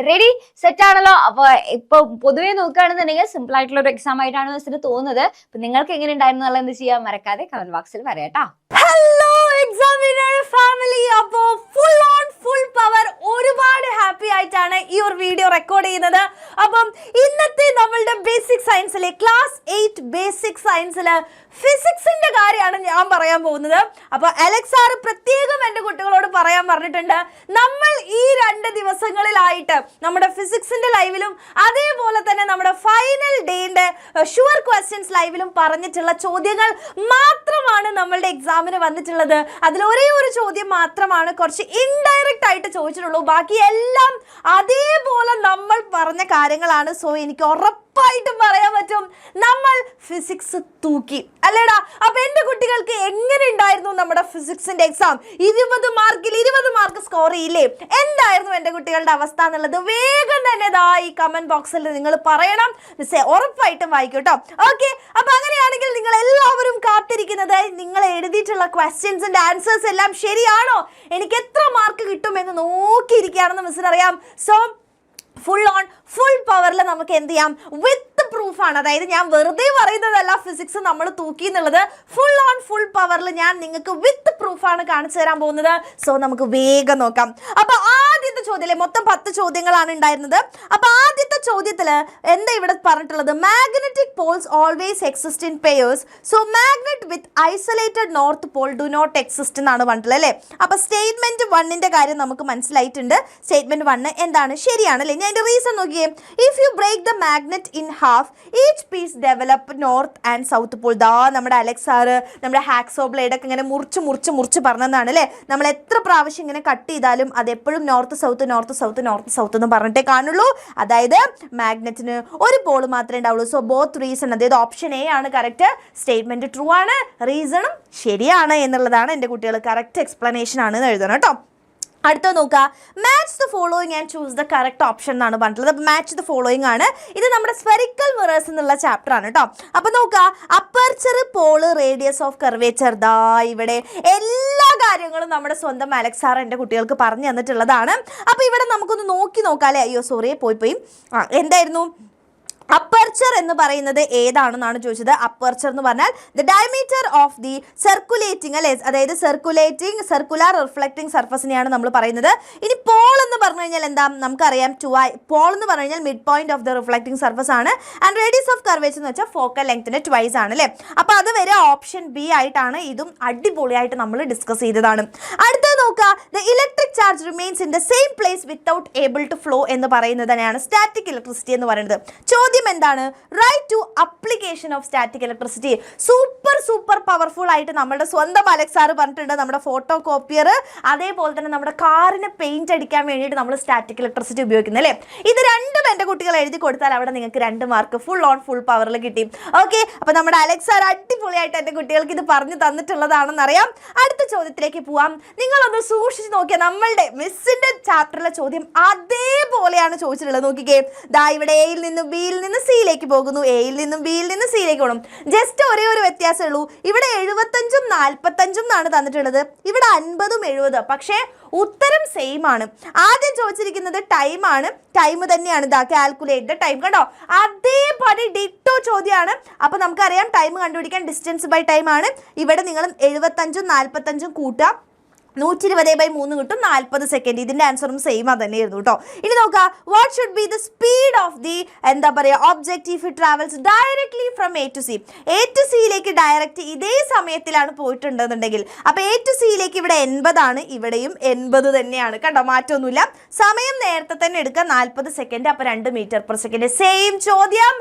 റെഡി, സെറ്റ് ആണല്ലോ? അപ്പൊ ഇപ്പൊ പൊതുവെ നോക്കുകയാണെന്നുണ്ടെങ്കിൽ സിമ്പിൾ ആയിട്ടുള്ള ഒരു എക്സാം ആയിട്ടാണ് മിസ്സിന് തോന്നുന്നത്. അപ്പൊ നിങ്ങൾക്ക് എങ്ങനെ ഉണ്ടായിരുന്നു എന്നുള്ളത് എന്ത് ചെയ്യാൻ മറക്കാതെ കമന്റ് ബോക്സിൽ പറയാട്ടോ. ഹലോ എക്സാമിനർ ഫാമിലി, അപ്പോ ഫുൾ ഓൺ ഫുൾ പവർ ഒരുപാട് ഹാപ്പി ആയിട്ടാണ് ഈ ഒരു വീഡിയോ റെക്കോർഡ് ചെയ്യുന്നത്. അപ്പം ഇന്നത്തെ നമ്മളുടെ ബേസിക് സയൻസിലെ ക്ലാസ് 8 ബേസിക് സയൻസില് ഫിസിക്സിന്റെ കാര്യമാണ് ഞാൻ പറയാൻ പോകുന്നത്. അപ്പൊ അലക്സ് സാർ പ്രത്യേകം എന്റെ കുട്ടികളോട് പറയാൻ പറഞ്ഞിട്ടുണ്ട്, നമ്മൾ ഈ 2 ദിവസങ്ങളിലായിട്ട് നമ്മുടെ ഫിസിക്സിന്റെ ലൈവിലും അതേപോലെ തന്നെ നമ്മുടെ ഫൈനൽ ഡേന്റെ ഷുവർ ക്വസ്റ്റ്യൻസ് ലൈവിലും പറഞ്ഞിട്ടുള്ള ചോദ്യങ്ങൾ മാത്രമാണ് നമ്മളുടെ എക്സാമിന് വന്നിട്ടുള്ളത്. അതിൽ ഒരേ ഒരു ചോദ്യം മാത്രമാണ് കുറച്ച് ഇൻഡയറക്റ്റ് ആയിട്ട് ചോദിച്ചിട്ടുള്ളൂ. ബാക്കി എല്ലാം അതേപോലെ നമ്മൾ പറഞ്ഞ കാര്യങ്ങളാണ്. സോ എനിക്ക് ഉറപ്പായിട്ടും പറയാൻ പറ്റും നമ്മൾ ഫിസിക്സ് തൂക്കി അല്ലേടാ. അപ്പൊ എന്റെ കുട്ടികൾക്ക് എങ്ങനെ ഉണ്ടായിരുന്നു നമ്മുടെ ഫിസിക്സിന്റെ എക്സാം? 20 മാർക്കിൽ 20 മാർക്ക് സ്കോർ ചെയ്യില്ലേ? എന്തായിരുന്നു എന്റെ കുട്ടികളുടെ അവസ്ഥ എന്നുള്ളത് വേഗം തന്നെ ഈ കമന്റ് ബോക്സിൽ നിങ്ങൾ പറയണം. മിസ്സേ ഉറപ്പായിട്ടും വായിക്കും കേട്ടോ. ഓക്കെ, അപ്പൊ അങ്ങനെയാണെങ്കിൽ നിങ്ങൾ എല്ലാവരും കാത്തിരിക്കുന്നത് നിങ്ങൾ എഴുതിയിട്ടുള്ള ക്വസ്റ്റ്യൻസിന്റെ ആൻസേഴ്സ് എല്ലാം ശരിയാണോ, എനിക്ക് എത്ര മാർക്ക് കിട്ടുമെന്ന് നോക്കിയിരിക്കുകയാണെന്ന് മിസ്സിനറിയാം. സോ ഫുൾ ഓൺ ഫുൾ പവറിൽ നമുക്ക് എന്ത് ചെയ്യാം, വിത്ത് പ്രൂഫാണ്. അതായത് ഞാൻ വെറുതെ പറയുന്നതല്ല ഫിസിക്സ് നമ്മൾ തൂക്കി എന്നുള്ളത്. ഫുൾ ഓൺ ഫുൾ പവറിൽ ഞാൻ നിങ്ങൾക്ക് വിത്ത് പ്രൂഫാണ് കാണിച്ചു തരാൻ പോകുന്നത്. സോ നമുക്ക് വേഗം നോക്കാം. അപ്പൊ ആദ്യത്തെ ചോദ്യത്തിലെ മൊത്തം 10 ചോദ്യങ്ങളാണ് ഉണ്ടായിരുന്നത്. അപ്പൊ ആദ്യത്തെ ചോദ്യത്തില് എന്താ ഇവിടെ പറഞ്ഞിട്ടുള്ളത്, magnetic poles always exist in pairs, so magnet with isolated north pole do not exist എന്നാണ് പറഞ്ഞിട്ടുള്ളത് അല്ലേ. അപ്പൊ സ്റ്റേറ്റ്മെന്റ് 1ന്റെ കാര്യം നമുക്ക് മനസ്സിലായിട്ടുണ്ട്. സ്റ്റേറ്റ്മെന്റ് 1 എന്താണ്, ശരിയാണ് അല്ലേ. ഞാൻ അതിന്റെ റീസൺ നോക്കിയേ, if you break the magnet in half each piece develop north and south pole. ദാ നമ്മുടെ അലക്സ് സാറ് നമ്മുടെ ഹാക്സോ ബ്ലേഡ് ഒക്കെ ഇങ്ങനെ മുറിച്ച് പറഞ്ഞതാണ് അല്ലേ. നമ്മൾ എത്ര പ്രാവശ്യം ഇങ്ങനെ കട്ട് ചെയ്താലും അത് എപ്പോഴും north south north south north south എന്ന് പറഞ്ഞിട്ടേ കാണുള്ളൂ. അതായത് മാഗ്നറ്റിന് ഒരു പോൾ മാത്രമേ ഉണ്ടാവുള്ളൂ. സോ ബോത്ത് റീസൺ, അതായത് ഓപ്ഷൻ എ ആണ് കറക്റ്റ്. സ്റ്റേറ്റ്മെന്റ് ട്രൂ ആണ്, റീസണും ശരിയാണ് എന്നുള്ളതാണ്. എൻ്റെ കുട്ടികൾ കറക്റ്റ് എക്സ്പ്ലനേഷൻ ആണ് എന്ന് എഴുതണം കേട്ടോ. അടുത്ത നോക്കുക, match the following and choose the correct option എന്നാണ് പറഞ്ഞിട്ടുള്ളത്. മാച്ച് ദ ഫോളോയിങ് ആണ്. ഇത് നമ്മുടെ സ്ഫെറിക്കൽ മിറേഴ്സ് എന്നുള്ള ചാപ്റ്റർ ആണ് കേട്ടോ. അപ്പൊ നോക്കുക, aperture, pole, radius of curvature, ദാ ഇവിടെ എല്ലാ കാര്യങ്ങളും നമ്മുടെ സ്വന്തം അലക്സ് സാർ എൻ്റെ കുട്ടികൾക്ക് പറഞ്ഞു തന്നിട്ടുള്ളതാണ്. അപ്പൊ ഇവിടെ നമുക്കൊന്ന് നോക്കാം അല്ലേ. അയ്യോ സോറി, പോയി എന്തായിരുന്നു അപ്പർച്ചർ എന്ന് പറയുന്നത് ഏതാണെന്നാണ് ചോദിച്ചത്. അപ്പർച്ചർ എന്ന് പറഞ്ഞാൽ the diameter of the circulating അല്ലെ, അതായത് സർക്കുലർ റിഫ്ലക്റ്റിംഗ് സർഫസിനെയാണ് നമ്മൾ പറയുന്നത്. ഇനി പോൾ എന്ന് പറഞ്ഞു കഴിഞ്ഞാൽ എന്താ നമുക്കറിയാം, പോൾ എന്ന് പറഞ്ഞു കഴിഞ്ഞാൽ mid point of the reflecting surface ആണ്. ആൻഡ് റേഡിയസ് ഓഫ് കർവേച്ചർ എന്ന് വെച്ചാൽ ഫോക്കൽ ലെങ്ത്തിന്റെ ട്വൈസ് ആണ് അല്ലേ. അപ്പൊ അത് വരെ ഓപ്ഷൻ ബി ആയിട്ടാണ്. ഇതും അടിപൊളിയായിട്ട് നമ്മൾ ഡിസ്കസ് ചെയ്തതാണ്. അടുത്തത് നോക്കുക, the electric charge remains in the same place without able to flow എന്ന് പറയുന്നത് തന്നെയാണ് സ്റ്റാറ്റിക് ഇലക്ട്രിസിറ്റി എന്ന് പറയുന്നത്. ചോദ്യം എന്താണ്, write two application of static electricity. Super powerful ആയിട്ട് നമ്മുടെ സ്വന്തം അലക്സ് സാർ പറഞ്ഞിട്ടുണ്ട്. നമ്മുടെ ഫോട്ടോ കോപ്പിയർ, അതേപോലെ തന്നെ നമ്മുടെ കാറിന് പെയിന്റ് അടിക്കാൻ വേണ്ടിയിട്ട് നമ്മൾ സ്റ്റാറ്റിക് ഇലക്ട്രിസിറ്റി ഉപയോഗിക്കുന്നത് അല്ലേ. ഇത് രണ്ടും എൻ്റെ കുട്ടികൾ എഴുതി കൊടുത്താൽ അവിടെ നിങ്ങൾക്ക് 2 മാർക്ക് ഫുൾ ഓൺ ഫുൾ പവറിൽ കിട്ടി. ഓക്കെ, അപ്പൊ നമ്മുടെ അലക്സ് സാർ അടിപൊളിയായിട്ട് എൻ്റെ കുട്ടികൾക്ക് ഇത് പറഞ്ഞു തന്നിട്ടുള്ളതാണെന്ന് അറിയാം. അടുത്ത ചോദ്യത്തിലേക്ക് പോവാം. നിങ്ങളൊന്ന് സൂക്ഷിച്ച് നോക്കിയാൽ നമ്മളുടെ മിസ്സിന്റെ ചാപ്റ്ററിലെ ചോദ്യം അതേപോലെയാണ് ചോദിച്ചിട്ടുള്ളത്. നോക്കിക്കേ, ദാ ഇവിടെ എയിൽ നിന്ന് ബിയിൽ നിന്ന് സിയിലേക്ക് പോകുന്നു, എയിൽ നിന്നും ബിയിൽ നിന്ന് സിയിലേക്ക് പോകണം. ജസ്റ്റ് ഒരേ ഒരു വ്യത്യാസമേ ഉള്ളൂ. ഇവിടെ 75ഉം 45ഉം എന്നാണ് തന്നിട്ടുള്ളത്, ഇവിടെ 50ഉം 70. പക്ഷേ ഉത്തരം സെയിം ആണ്. ആദ്യം ചോദിച്ചിരിക്കുന്നത് ടൈം ആണ്. ടൈം തന്നെയാണ്, ഇതാ കാൽക്കുലേറ്റ് ദ ടൈം കണ്ടോ, അതേപടി ഡിറ്റോ ചോദ്യമാണ്. അപ്പൊ നമുക്കറിയാം ടൈം കണ്ടുപിടിക്കാൻ ഡിസ്റ്റൻസ് ബൈ ടൈം ആണ്. ഇവിടെ നിങ്ങൾ 75ഉം 45ഉം കൂട്ടുക, 120/3 കിട്ടും, 40 സെക്കൻഡ്. ഇതിന്റെ ആൻസറും സെയിം തന്നെയായിരുന്നു കേട്ടോ. ഇനി നോക്കാം, what should be the speed of the എന്താ പറയുക object if it travels directly from A to C. A to സിയിലേക്ക് ഡയറക്റ്റ് ഇതേ സമയത്തിലാണ് പോയിട്ടുണ്ടെന്നുണ്ടെങ്കിൽ അപ്പൊ എ ടു സിയിലേക്ക് ഇവിടെ 80 ആണ്, ഇവിടെയും 80 തന്നെയാണ് കണ്ടോ, മാറ്റമൊന്നുമില്ല. സമയം നേരത്തെ തന്നെ എടുക്കുക, 40 സെക്കൻഡ്. അപ്പൊ 2 മീറ്റർ പെർ സെക്കൻഡ്. സെയിം ചോദ്യം,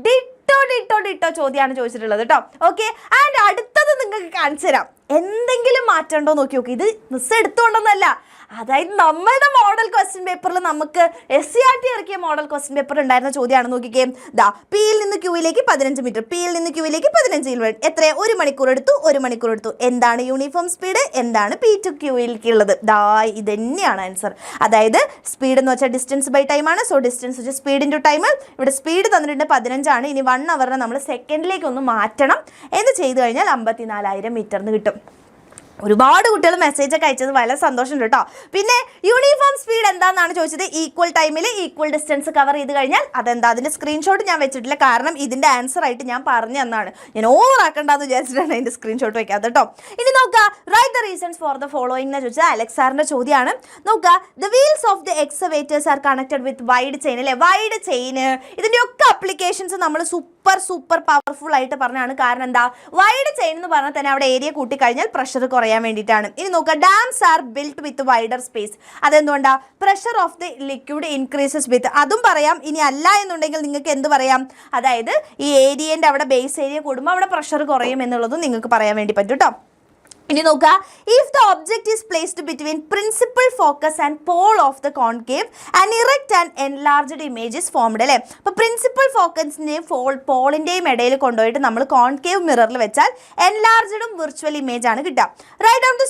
ഡിറ്റോ ചോദ്യമാണ് ചോദിച്ചിട്ടുള്ളത് കേട്ടോ. ഓക്കെ, ആൻഡ് അടുത്തത് നിങ്ങൾക്ക് കാണിച്ചു തരാം. എന്തെങ്കിലും മാറ്റം ഉണ്ടോ നോക്കി നോക്കി. ഇത് മിസ് എടുത്തോണ്ടെന്നല്ല, അതായത് നമ്മുടെ മോഡൽ ക്വസ്റ്റ്യൻ പേപ്പറിൽ നമുക്ക് SCERT ഇറക്കിയ മോഡൽ ക്വസ്റ്റ്യൻ പേപ്പർ ഉണ്ടായിരുന്ന ചോദ്യമാണ്. നോക്കിക്കേ, ദാ പിയിൽ നിന്ന് ക്യൂയിലേക്ക് 15 മീറ്റർ, പിയിൽ നിന്ന് ക്യൂയിലേക്ക് 15 കിലോമീറ്റർ, എത്ര? 1 മണിക്കൂർ എടുത്തു, 1 മണിക്കൂർ എടുത്തു. എന്താണ് യൂണിഫോം സ്പീഡ്, എന്താണ് P to Qയിലേക്ക് ഉള്ളത്? ദാ ഇത് തന്നെയാണ് ആൻസർ. അതായത് സ്പീഡ് എന്ന് വെച്ചാൽ ഡിസ്റ്റൻസ് ബൈ ടൈം ആണ്. സോ ഡിസ്റ്റൻസ് വെച്ചാൽ സ്പീഡ് ഇൻറ്റു ടൈം. ഇവിടെ സ്പീഡ് തന്നിട്ടുണ്ട് 15 ആണ്. ഇനി 1 അവറിനെ നമ്മൾ സെക്കൻഡിലേക്ക് ഒന്ന് മാറ്റണം എന്ന് ചെയ്തു കഴിഞ്ഞാൽ 54,000 മീറ്ററിന് കിട്ടും. ഒരുപാട് കുട്ടികൾ മെസ്സേജൊക്കെ അയച്ചത് വളരെ സന്തോഷമുണ്ട് കേട്ടോ. പിന്നെ യൂണിഫോം സ്പീഡ് എന്താണെന്നാണ് ചോദിച്ചത്. ഈക്വൽ ടൈമിൽ ഈക്വൽ ഡിസ്റ്റൻസ് കവർ ചെയ്ത് കഴിഞ്ഞാൽ അതെന്താ? അതിൻ്റെ സ്ക്രീൻഷോട്ട് ഞാൻ വെച്ചിട്ടില്ല, കാരണം ഇതിൻ്റെ ആൻസർ ആയിട്ട് ഞാൻ പറഞ്ഞു തന്നാണ്. ഞാൻ ഓവർ ആക്കണ്ടെന്ന് വിചാരിച്ചിട്ടാണ് അതിൻ്റെ സ്ക്രീൻഷോട്ട് വെക്കാത്ത കേട്ടോ. ഇനി നോക്കുക, write the reasons for the following എന്ന് ചോദിച്ചാൽ അലക്സ് സാറിൻ്റെ ചോദ്യമാണ്. നോക്കുക, the wheels of the excavators are connected with wide chain അല്ലേ? വൈഡ് ചെയിന് ഇതിൻ്റെയൊക്കെ അപ്ലിക്കേഷൻസ് നമ്മൾ സൂപ്പർ പവർഫുൾ ആയിട്ട് പറഞ്ഞാണ്. കാരണം എന്താ? വൈഡ് ചെയിൻ എന്ന് പറഞ്ഞാൽ തന്നെ അവിടെ ഏരിയ കൂട്ടിക്കഴിഞ്ഞാൽ പ്രഷർ കുറയാൻ വേണ്ടിയിട്ടാണ്. ഇനി നോക്കുക, dams are built with wider space. അതെന്തുകൊണ്ടാ? Pressure of the liquid increases with. അതും പറയാം. ഇനി അല്ല എന്നുണ്ടെങ്കിൽ നിങ്ങൾക്ക് എന്ത് പറയാം? അതായത് ഈ ഏരിയൻ്റെ അവിടെ ബേസ് ഏരിയ കൂടുമ്പോൾ അവിടെ പ്രഷർ കുറയും എന്നുള്ളതും നിങ്ങൾക്ക് പറയാൻ വേണ്ടി പറ്റും കേട്ടോ. ഇനി നോക്കുക, if the object is placed between principal focus and pole of the concave and erect and enlarged image is formed അല്ലേ? അപ്പോൾ പ്രിൻസിപ്പൽ ഫോക്കസിൻ്റെയും പോളിൻ്റെയും ഇടയിൽ കൊണ്ടുപോയിട്ട് നമ്മൾ കോൺകേവ് മിററിൽ വെച്ചാൽ എൻലാർജ്ഡും വിർച്വൽ ഇമേജ് ആണ് കിട്ടുക. Write down the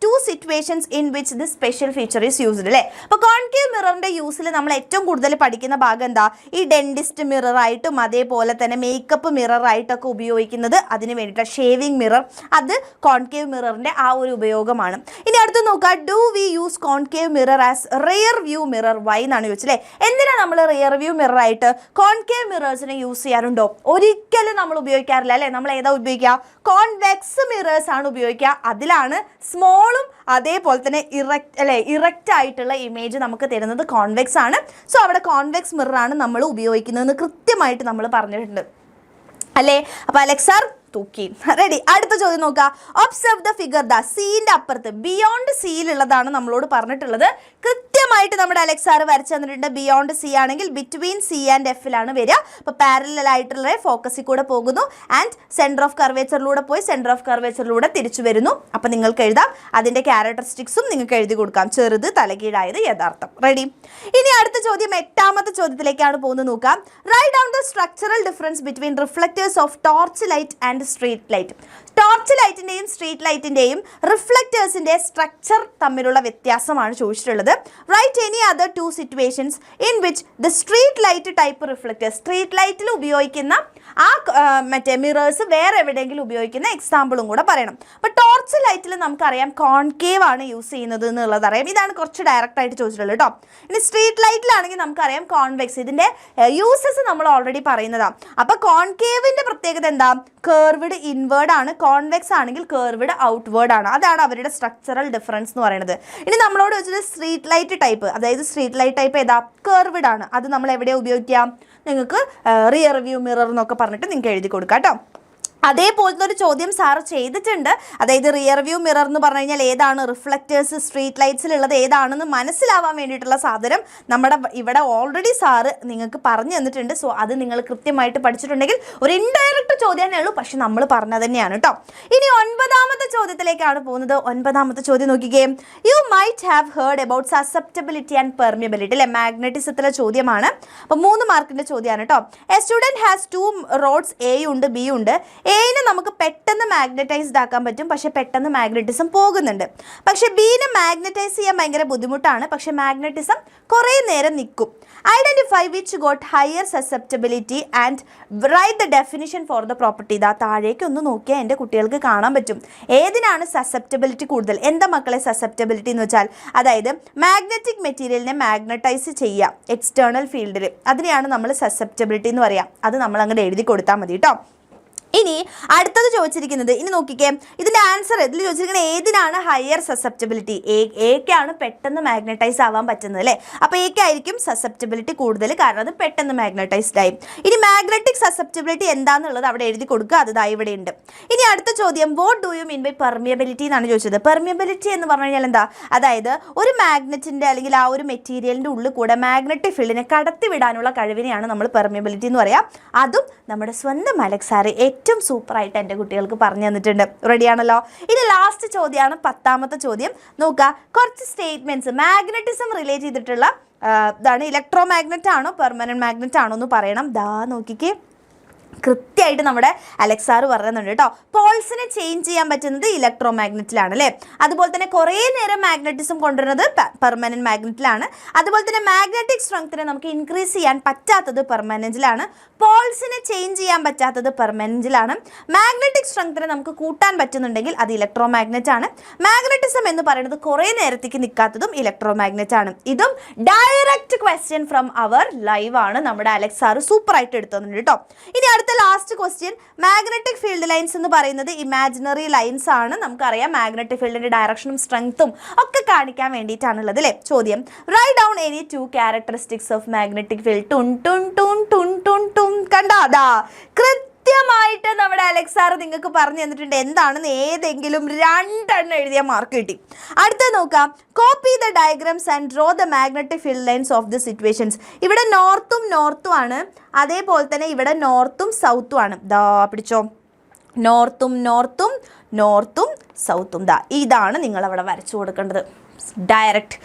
two situations in which this special feature is used അല്ലേ? അപ്പോൾ കോൺകേവ് മിററിൻ്റെ യൂസിൽ നമ്മൾ ഏറ്റവും കൂടുതൽ പഠിക്കുന്ന ഭാഗം എന്താ? ഈ ഡെൻറ്റിസ്റ്റ് മിററായിട്ടും അതേപോലെ തന്നെ മേക്കപ്പ് മിററായിട്ടൊക്കെ ഉപയോഗിക്കുന്നത് അതിന് വേണ്ടിയിട്ട് ഷേവിംഗ് മിറർ, അത് കോൺകേവ് മിററിന്റെ ആ ഒരു ഉപയോഗമാണ്. ഇനി അടുത്ത് നോക്കുക, do we use concave mirror as rear view mirror? Why എന്നാണ് ചോദിച്ചല്ലേ. എന്തിനാ നമ്മൾ റിയർ വ്യൂ മിറർ ആയിട്ട് കോൺകേവ് മിറേഴ്സിനെ യൂസ് ചെയ്യാറുണ്ടോ? ഒരിക്കലും നമ്മൾ ഉപയോഗിക്കാറില്ല അല്ലേ. നമ്മൾ ഏതാ ഉപയോഗിക്കുക? കോൺവെക്സ് മിറേഴ്സ് ആണ് ഉപയോഗിക്കുക. അതിലാണ് സ്മോളും അതേപോലെ തന്നെ ഇറക്റ്റ് ആയിട്ടുള്ള ഇമേജ് നമുക്ക് തരുന്നത് കോൺവെക്സ് ആണ്. സോ അവിടെ കോൺവെക്സ് മിററാണ് നമ്മൾ ഉപയോഗിക്കുന്നതെന്ന് കൃത്യമായിട്ട് നമ്മൾ പറഞ്ഞിട്ടുണ്ട് അല്ലേ. അപ്പോൾ അലക്സ് സാർ തൂക്കി റെഡി. അടുത്ത ചോദ്യം നോക്കുക, ഒബ്സർവ് ദ ഫിഗർ. ദ സീൻ്റെ അപ്പുറത്ത് ബിയോണ്ട് സിയിലുള്ളതാണ് നമ്മളോട് പറഞ്ഞിട്ടുള്ളത്. കൃത്യമായിട്ട് നമ്മുടെ അലക്സ് സാർ വരച്ചു തന്നിട്ടുണ്ട്. ബിയോണ്ട് സി ആണെങ്കിൽ ബിറ്റ്വീൻ സി ആൻഡ് എഫിലാണ് വരിക. അപ്പോൾ പാരലൽ ആയിട്ടുള്ള ഫോക്കസിൽ കൂടെ പോകുന്നു ആൻഡ് സെൻറ്റർ ഓഫ് കർവേച്ചറിലൂടെ പോയി സെൻറ്റർ ഓഫ് കർവേച്ചറിലൂടെ തിരിച്ചു വരുന്നു. അപ്പോൾ നിങ്ങൾക്ക് എഴുതാം, അതിൻ്റെ ക്യാരക്ടറിസ്റ്റിക്സും നിങ്ങൾക്ക് എഴുതി കൊടുക്കാം. ചെറുത്, തലകീഴായത്, യഥാർത്ഥം. റെഡി. ഇനി അടുത്ത ചോദ്യം 8ാമത്തെ ചോദ്യത്തിലേക്കാണ് പോകുന്നത്. നോക്കാം, right down the structural difference between reflectors of torch light and street light. Torch ലൈറ്റിൻ്റെയും സ്ട്രീറ്റ് ലൈറ്റിൻ്റെയും റിഫ്ലക്റ്റേഴ്സിൻ്റെ സ്ട്രക്ചർ തമ്മിലുള്ള വ്യത്യാസമാണ് ചോദിച്ചിട്ടുള്ളത്. Right any other 2 situations in which the street light type reflectors, street ലൈറ്റിൽ ഉപയോഗിക്കുന്ന ആ മറ്റേ മിറേഴ്സ് വേറെ എവിടെയെങ്കിലും ഉപയോഗിക്കുന്ന എക്സാമ്പിളും കൂടെ പറയണം. അപ്പോൾ ടോർച്ച് ലൈറ്റിൽ നമുക്കറിയാം കോൺകേവ് ആണ് യൂസ് ചെയ്യുന്നത് എന്നുള്ളത് അറിയാം. ഇതാണ് കുറച്ച് ഡയറക്റ്റ് ആയിട്ട് ചോദിച്ചിട്ടുള്ളത് കേട്ടോ. ഇനി സ്ട്രീറ്റ് ലൈറ്റിലാണെങ്കിൽ നമുക്കറിയാം കോൺവെക്സ്. ഇതിൻ്റെ യൂസസ് നമ്മൾ ഓൾറെഡി പറയുന്നതാണ്. അപ്പോൾ കോൺകേവിൻ്റെ പ്രത്യേകത എന്താ? കേർവ്ഡ് ഇൻവേർഡ് ആണ്. കോൺവെക്സ് ആണെങ്കിൽ കേർവ്ഡ് ഔട്ട്വേർഡ് ആണ്. അതാണ് അവരുടെ സ്ട്രക്ചറൽ ഡിഫറൻസ് എന്ന് പറയുന്നത്. ഇനി നമ്മളോട് വെച്ചത് സ്ട്രീറ്റ് ലൈറ്റ് ടൈപ്പ്, അതായത് സ്ട്രീറ്റ് ലൈറ്റ് ടൈപ്പ് ഏതാ? കേർവ്ഡ് ആണ്. അത് നമ്മൾ എവിടെയാണ് ഉപയോഗിക്കാം? നിങ്ങൾക്ക് റിയർ വ്യൂ മിറർ എന്നൊക്കെ പറഞ്ഞിട്ട് നിങ്ങൾക്ക് എഴുതി കൊടുക്കാം കേട്ടോ. അതേപോലത്തെ ഒരു ചോദ്യം സാറ് ചെയ്തിട്ടുണ്ട്. അതായത് റിയർ വ്യൂ മിറർ എന്ന് പറഞ്ഞു കഴിഞ്ഞാൽ ഏതാണ്? റിഫ്ലക്റ്റേഴ്സ് സ്ട്രീറ്റ് ലൈറ്റ്സിലുള്ളത് ഏതാണെന്ന് മനസ്സിലാവാൻ വേണ്ടിയിട്ടുള്ള സാധനം നമ്മുടെ ഇവിടെ ഓൾറെഡി സാറ് നിങ്ങൾക്ക് പറഞ്ഞു തന്നിട്ടുണ്ട്. സോ അത് നിങ്ങൾ കൃത്യമായിട്ട് പഠിച്ചിട്ടുണ്ടെങ്കിൽ ഒരു ഇൻഡയറക്റ്റ് ചോദ്യമേ ഉള്ളൂ, പക്ഷെ നമ്മൾ പറഞ്ഞത് തന്നെയാണ് കേട്ടോ. ഇനി 9ാമത്തെ ചോദ്യത്തിലേക്കാണ് പോകുന്നത്. 9ാമത്തെ ചോദ്യം നോക്കിക്കേ, you might have heard about susceptibility and permeability അല്ലെ? മാഗ്നറ്റിസത്തിലെ ചോദ്യമാണ്. അപ്പോൾ 3 മാർക്കിൻ്റെ ചോദ്യമാണ് കേട്ടോ. A student has 2 rods, A ഉണ്ട് ബി ഉണ്ട്. എനെ നമുക്ക് പെട്ടെന്ന് മാഗ്നറ്റൈസ്ഡ് ആക്കാൻ പറ്റും, പക്ഷെ പെട്ടെന്ന് മാഗ്നറ്റിസം പോകുന്നുണ്ട്. പക്ഷെ ബീനെ മാഗ്നറ്റൈസ് ചെയ്യാൻ ഭയങ്കര ബുദ്ധിമുട്ടാണ്, പക്ഷെ മാഗ്നറ്റിസം കുറേ നേരം നിൽക്കും. Identify which got higher susceptibility and write the definition for the property. ഇതാ താഴേക്ക് ഒന്ന് നോക്കിയാൽ എൻ്റെ കുട്ടികൾക്ക് കാണാൻ പറ്റും ഏതിനാണ് സസെപ്റ്റബിലിറ്റി കൂടുതൽ. എന്താ മക്കളെ സസെപ്റ്റബിലിറ്റി എന്ന് വെച്ചാൽ? അതായത് മാഗ്നറ്റിക് മെറ്റീരിയലിനെ മാഗ്നറ്റൈസ് ചെയ്യുക എക്സ്റ്റേണൽ ഫീൽഡിൽ, അതിനെയാണ് നമ്മൾ സസെപ്റ്റബിലിറ്റി എന്ന് പറയുക. അത് നമ്മൾ അങ്ങോട്ട് എഴുതി കൊടുത്താൽ മതി കേട്ടോ. ഇനി അടുത്തത് ചോദിച്ചിരിക്കുന്നത്, ഇനി നോക്കിക്കേ, ഇതിൻ്റെ ആൻസർ ഇതിൽ ചോദിച്ചിരിക്കുന്നത് ഏതിനാണ് ഹയർ സസെപ്റ്റബിലിറ്റി? എക്കാണ് പെട്ടെന്ന് മാഗ്നറ്റൈസ് ആവാൻ പറ്റുന്നത് അല്ലേ? അപ്പോൾ എക്കായിരിക്കും സസെപ്റ്റബിലിറ്റി കൂടുതൽ, കാരണം അത് പെട്ടെന്ന് മാഗ്നറ്റൈസ്ഡ് ആയി. ഇനി മാഗ്നറ്റിക് സസെപ്റ്റബിലിറ്റി എന്താണെന്നുള്ളത് അവിടെ എഴുതി കൊടുക്കുക, അത് ഇവിടെ ഉണ്ട്. ഇനി അടുത്ത ചോദ്യം, what do you mean by permeability എന്നാണ് ചോദിച്ചത്. പെർമിയബിലിറ്റി എന്ന് പറഞ്ഞു കഴിഞ്ഞാൽ എന്താ? അതായത് ഒരു മാഗ്നറ്റിൻ്റെ അല്ലെങ്കിൽ ആ ഒരു മെറ്റീരിയലിൻ്റെ ഉള്ളിൽ കൂടെ മാഗ്നറ്റിക് ഫീൽഡിനെ കടത്തിവിടാനുള്ള കഴിവിനെയാണ് നമ്മൾ പെർമിയബിലിറ്റി എന്ന് പറയാം. അതും നമ്മുടെ സ്വന്തം അലക്സ് സാറ് ഏറ്റവും സൂപ്പറായിട്ട് എൻ്റെ കുട്ടികൾക്ക് പറഞ്ഞു തന്നിട്ടുണ്ട്. റെഡിയാണല്ലോ? ഇനി ലാസ്റ്റ് ചോദ്യമാണ് 10ാമത്തെ ചോദ്യം. നോക്കുക, കുറച്ച് സ്റ്റേറ്റ്മെൻറ്റ്സ് മാഗ്നറ്റിസം റിലേറ്റ് ചെയ്തിട്ടുള്ള ഇതാണ്. ഇലക്ട്രോ മാഗ്നറ്റ് ആണോ പെർമനൻറ്റ് മാഗ്നറ്റ് ആണോ എന്ന് പറയണം. ദാ നോക്കിക്കേ, കൃത്യമായിട്ട് നമ്മുടെ അലക്സ് സാറ് പറയുന്നുണ്ട് കേട്ടോ. പോൾസിനെ ചേഞ്ച് ചെയ്യാൻ പറ്റുന്നത് ഇലക്ട്രോ മാഗ്നറ്റിലാണ് അല്ലേ. അതുപോലെ തന്നെ കുറേ നേരം മാഗ്നറ്റിസം കൊണ്ടുവരുന്നത് പെർമനൻറ്റ് മാഗ്നറ്റിലാണ്. അതുപോലെ തന്നെ മാഗ്നറ്റിക് സ്ട്രെങ്ത്തിനെ നമുക്ക് ഇൻക്രീസ് ചെയ്യാൻ പറ്റാത്തത് പെർമനൻറ്റിലാണ്. പോൾസിനെ ചേഞ്ച് ചെയ്യാൻ പറ്റാത്തത് പെർമനൻറ്റിലാണ്. മാഗ്നറ്റിക് സ്ട്രെങ്ത്തിനെ നമുക്ക് കൂട്ടാൻ പറ്റുന്നുണ്ടെങ്കിൽ അത് ഇലക്ട്രോ മാഗ്നറ്റ് ആണ്. മാഗ്നറ്റിസം എന്ന് പറയുന്നത് കുറേ നേരത്തേക്ക് നിൽക്കാത്തതും ഇലക്ട്രോ മാഗ്നറ്റ് ആണ്. ഇതും direct question from our live ആണ്. നമ്മുടെ അലക്സ് സാറ് സൂപ്പറായിട്ട് എടുത്തുന്നുണ്ട് കേട്ടോ. ഇനി അടുത്ത last question, magnetic field lines എന്ന് പറയുന്നത് ഇമാജിനറി ലൈൻസ് ആണ്. നമുക്കറിയാം മാഗ്നറ്റിക് ഫീൽഡിന്റെ ഡയറക്ഷനും സ്ട്രെങ്ത്തും ഒക്കെ കാണിക്കാൻ വേണ്ടിയിട്ടാണുള്ളത് അല്ലേ. ചോദ്യം, right down any 2 characteristics of magnetic field. ടുൺ ടുൺ ടുൺ ടുൺ ടുൺ ടുൺ. കണ്ടോ? അതാ കൃത്യമായിട്ട് നമ്മുടെ അലക്സ് സാറ് നിങ്ങൾക്ക് പറഞ്ഞു തന്നിട്ടുണ്ട്. എന്താണെന്ന് ഏതെങ്കിലും 2 എണ്ണം എഴുതിയ മാർക്ക് കിട്ടി. അടുത്ത നോക്കാം, copy the diagrams and draw the magnetic field lines of the situations. ഇവിടെ നോർത്തും ആണ്, അതേപോലെ തന്നെ ഇവിടെ നോർത്തും സൗത്തും ആണ്. ദാ പിടിച്ചോ, നോർത്തും സൗത്തും. ദാ ഇതാണ് നിങ്ങൾ അവിടെ വരച്ചു കൊടുക്കേണ്ടത്. ഡയറക്റ്റ്.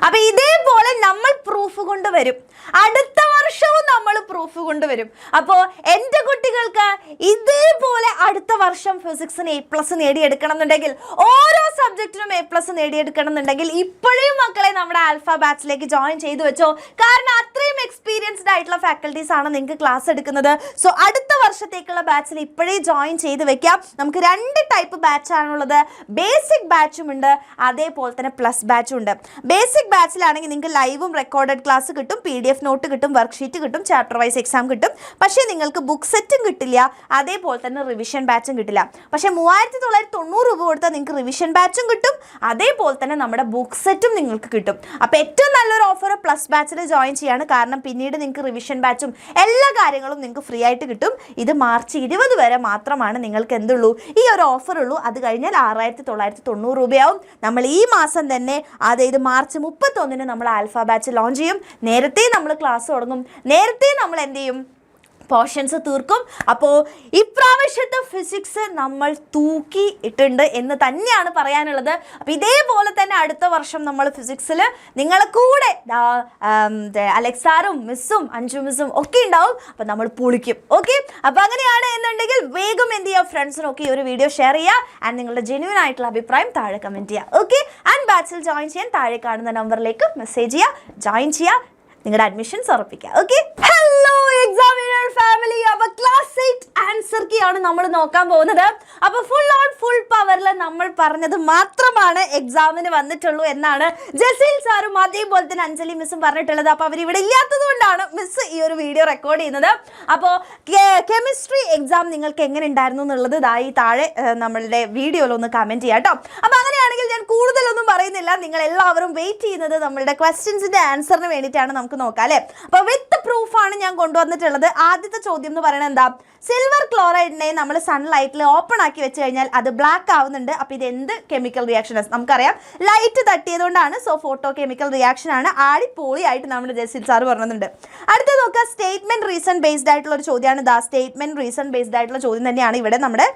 അപ്പൊ ഇതേപോലെ നമ്മൾ പ്രൂഫ് കൊണ്ടുവരും. അടുത്ത വർഷവും നമ്മൾ പ്രൂഫ് കൊണ്ടുവരും. അപ്പോൾ എൻ്റെ കുട്ടികൾക്ക് ഇതേപോലെ അടുത്ത വർഷം ഫിസിക്സിന് A+ നേടിയെടുക്കണം എന്നുണ്ടെങ്കിൽ, ഓരോ സബ്ജക്റ്റിനും A+ നേടിയെടുക്കണം എന്നുണ്ടെങ്കിൽ ഇപ്പോഴേ മക്കളെ നമ്മുടെ ആൽഫ ബാച്ചിലേക്ക് ജോയിൻ ചെയ്തു വെച്ചോ. കാരണം അത്രയും എക്സ്പീരിയൻസ്ഡ് ആയിട്ടുള്ള ഫാക്കൽറ്റീസ് ആണ് നിങ്ങൾക്ക് ക്ലാസ് എടുക്കുന്നത്. സോ അടുത്ത വർഷത്തേക്കുള്ള ബാച്ചിൽ ഇപ്പോഴേ ജോയിൻ ചെയ്ത് വെക്കാം. നമുക്ക് 2 ടൈപ്പ് ബാച്ചാണുള്ളത്. ബേസിക് ബാച്ചും ഉണ്ട്, അതേപോലെ തന്നെ പ്ലസ് ബാച്ചും ഉണ്ട്. ബേസിക് ബാച്ചിലാണെങ്കിൽ നിങ്ങൾക്ക് ലൈവും റെക്കോർഡഡ് ക്ലാസ് കിട്ടും, PDF നോട്ട് കിട്ടും, വർക്ക്ഷീറ്റ് കിട്ടും, ചാപ്റ്റർ വൈസ് എക്സാം കിട്ടും. പക്ഷേ നിങ്ങൾക്ക് ബുക്ക് സെറ്റും കിട്ടില്ല, അതേപോലെ തന്നെ റിവിഷൻ ബാച്ചും കിട്ടില്ല. പക്ഷേ 3990 രൂപ കൊടുത്താൽ നിങ്ങൾക്ക് റിവിഷൻ ബാച്ചും കിട്ടും, അതേപോലെ തന്നെ നമ്മുടെ ബുക്ക് സെറ്റും നിങ്ങൾക്ക് കിട്ടും. അപ്പോൾ ഏറ്റവും നല്ലൊരു ഓഫർ പ്ലസ് ബാച്ചിൽ ജോയിൻ ചെയ്യാണ്. കാരണം പിന്നീട് നിങ്ങൾക്ക് റിവിഷൻ ബാച്ചും എല്ലാ കാര്യങ്ങളും നിങ്ങൾക്ക് ഫ്രീ ആയിട്ട് കിട്ടും. ഇത് മാർച്ച് 20 വരെ മാത്രമാണ് നിങ്ങൾക്ക് എന്തുള്ളൂ, ഈ ഒരു ഓഫർ ഉള്ളൂ. അത് കഴിഞ്ഞാൽ 6990 രൂപയാവും. നമ്മൾ ഈ മാസം തന്നെ, അതായത് മാർച്ച് 31 നമ്മൾ ആൽഫ ബാച്ച് ലോഞ്ച് ചെയ്യും. നേരത്തെ നമ്മൾ ക്ലാസ് തുടങ്ങും, നേരത്തെ നമ്മൾ എന്ത് ചെയ്യും, പോർഷൻസ് തീർക്കും. അപ്പോൾ ഇപ്രാവശ്യത്തെ ഫിസിക്സ് നമ്മൾ തൂക്കി ഇട്ടുണ്ട് എന്ന് തന്നെയാണ് പറയാനുള്ളത്. അപ്പോൾ ഇതേപോലെ തന്നെ അടുത്ത വർഷം നമ്മൾ ഫിസിക്സിൽ നിങ്ങളെ കൂടെ അലക്സ് സാറും മിസ്സും അഞ്ജു മിസ്സും ഒക്കെ ഉണ്ടാവും. അപ്പോൾ നമ്മൾ പൊളിക്കും. ഓക്കെ, അപ്പോൾ അങ്ങനെയാണ് എന്നുണ്ടെങ്കിൽ വേഗം എന്ത് ചെയ്യുക, ഫ്രണ്ട്സിനൊക്കെ ഈ ഒരു വീഡിയോ ഷെയർ ചെയ്യുക. ആൻഡ് നിങ്ങളുടെ ജെന്യൂൻ ആയിട്ടുള്ള അഭിപ്രായം താഴെ കമൻറ്റ് ചെയ്യുക. ഓക്കെ, ആൻഡ് ബാച്ചിൽ ജോയിൻ ചെയ്യാൻ താഴെ കാണുന്ന നമ്പറിലേക്ക് മെസ്സേജ് ചെയ്യുക, ജോയിൻ ചെയ്യുക, നിങ്ങളുടെ അഡ്മിഷൻസ് ഉറപ്പിക്കുക. Okay, hello examiner family. അപ്പോൾ ക്ലാസ് 8 ആൻസർ കീ ആണ് നമ്മൾ നോക്കാൻ പോകുന്നത്. അപ്പോൾ ഫുൾ പവറിൽ നമ്മൾ പറഞ്ഞത് മാത്രമാണ് എക്സാമിന് വന്നിട്ടുള്ളൂ എന്നാണ് ജസീൽ സാറും അതേപോലെ തന്നെ അഞ്ജലി മിസ്സും പറഞ്ഞിട്ടുള്ളത്. അപ്പോൾ അവരിവിടെ ഇല്ലാത്തത് കൊണ്ടാണ് മിസ് ഈ ഒരു വീഡിയോ റെക്കോർഡ് ചെയ്യുന്നത്. അപ്പോൾ കെമിസ്ട്രി എക്സാം നിങ്ങൾക്ക് എങ്ങനെ ഉണ്ടായിരുന്നു എന്നുള്ളത് ഈ താഴെ നമ്മളുടെ വീഡിയോയിലൊന്ന് കമൻറ്റ് ചെയ്യാം കേട്ടോ. അപ്പോൾ അങ്ങനെയാണെങ്കിൽ ഞാൻ കൂടുതലൊന്നും പറയുന്നില്ല. നിങ്ങൾ എല്ലാവരും വെയിറ്റ് ചെയ്യുന്നത് നമ്മളുടെ ക്വസ്റ്റ്യൻസിൻ്റെ ആൻസറിന് വേണ്ടിയിട്ടാണ്. നമുക്ക് നോക്കാം അല്ലേ. അപ്പോൾ വിത്ത് പ്രൂഫാണ് ഞാൻ കൊണ്ടുവന്നിട്ടുള്ളത്. ആദ്യത്തെ ചോദ്യം എന്ന് പറയുന്നത് എന്താ, സിൽവർ ക്ലോറൈഡിനെ നമ്മൾ സൺലൈറ്റിൽ ഓപ്പൺ ആക്കി വെച്ച് കഴിഞ്ഞാൽ അത് ബ്ലാക്ക് ആവുന്നുണ്ട്. അപ്പോൾ ഇത് എന്ത് കെമിക്കൽ റിയാക്ഷൻ? നമുക്കറിയാം ലൈറ്റ് തട്ടിയതുകൊണ്ടാണ്. സോ ഫോട്ടോ കെമിക്കൽ റിയാക്ഷൻ ആണ്. ആടിപ്പോളി ആയിട്ട് നമ്മുടെ ജസീൽ സാർ പറഞ്ഞിട്ടുണ്ട്. അടുത്ത നോക്കുക, സ്റ്റേറ്റ്മെന്റ് റീസൺ ബേസ്ഡ് ആയിട്ടുള്ള ഒരു ചോദ്യമാണ്. സ്റ്റേറ്റ്മെന്റ് റീസൺ ബേസ്ഡ് ആയിട്ടുള്ള ചോദ്യം തന്നെയാണ് ഇവിടെ നമ്മുടെ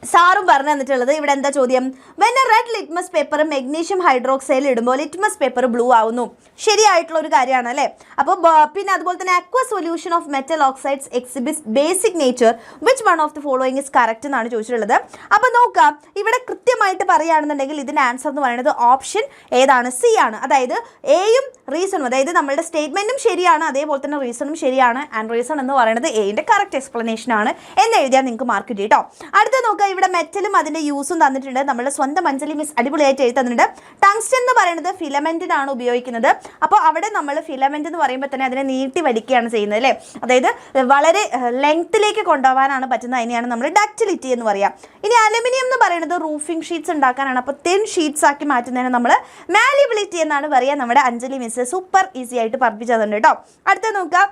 സാറും പറഞ്ഞു തന്നിട്ടുള്ളത്. ഇവിടെ എന്താ ചോദ്യം, when a red litmus paper magnesium ഹൈഡ്രോക്സൈഡിൽ ഇടുമ്പോൾ ലിറ്റ്മസ് പേപ്പർ ബ്ലൂ ആവുന്നു. ശരിയായിട്ടുള്ള ഒരു കാര്യമാണ് അല്ലേ. അപ്പോൾ പിന്നെ അതുപോലെ തന്നെ aqua solution of metal oxides exhibits basic nature, which one of the following is correct എന്നാണ് ചോദിച്ചിട്ടുള്ളത്. അപ്പോൾ നോക്കാം, ഇവിടെ കൃത്യമായിട്ട് പറയുകയാണെന്നുണ്ടെങ്കിൽ ഇതിൻ്റെ ആൻസർ എന്ന് പറയുന്നത് ഓപ്ഷൻ ഏതാണ്, സി ആണ്. അതായത് എയും റീസണും, അതായത് നമ്മളുടെ സ്റ്റേറ്റ്മെൻറ്റും ശരിയാണ്, അതേപോലെ തന്നെ റീസണും ശരിയാണ്. ആൻഡ് റീസൺ എന്ന് പറയുന്നത് എയുടെ കറക്റ്റ് എക്സ്പ്ലനേഷൻ ആണ് എന്ന് എഴുതിയാൽ നിങ്ങൾക്ക് മാർക്ക് കിട്ടി കേട്ടോ. അടുത്ത നോക്കുക, ഇവിടെ മെറ്റലും അതിൻ്റെ യൂസും തന്നിട്ടുണ്ട്. നമ്മുടെ സ്വന്തം അഞ്ജലി മിസ് അടിപൊളിയായിട്ട് എഴുതി തന്നിട്ടുണ്ട്. ടങ്സ്റ്റൻ എന്ന് പറയുന്നത് ഫിലമെൻറ്റിനാണ് ഉപയോഗിക്കുന്നത്. അപ്പോൾ അവിടെ നമ്മൾ ഫിലമെൻറ്റ് എന്ന് പറയുമ്പോൾ തന്നെ അതിനെ നീട്ടി വലിക്കുകയാണ് ചെയ്യുന്നത് അല്ലേ. അതായത് വളരെ ലെങ്ത്തിലേക്ക് കൊണ്ടുപോകാനാണ് പറ്റുന്നത്. അതിനെയാണ് നമ്മൾ ഡക്റ്റിലിറ്റി എന്ന് പറയുക. ഇനി അലുമിനിയം എന്ന് പറയുന്നത് റൂഫിംഗ് ഷീറ്റ്സ് ഉണ്ടാക്കാനാണ്. അപ്പോൾ തിൻ ഷീറ്റ്സ് ആക്കി മാറ്റുന്നതിന് നമ്മൾ മാലിബിലിറ്റി എന്നാണ് പറയുക. നമ്മുടെ അഞ്ജലി മിസ് സൂപ്പർ ഈസി ആയിട്ട് പഠിപ്പിച്ചു തന്നിട്ടുണ്ട് കേട്ടോ. അടുത്ത നോക്കുക,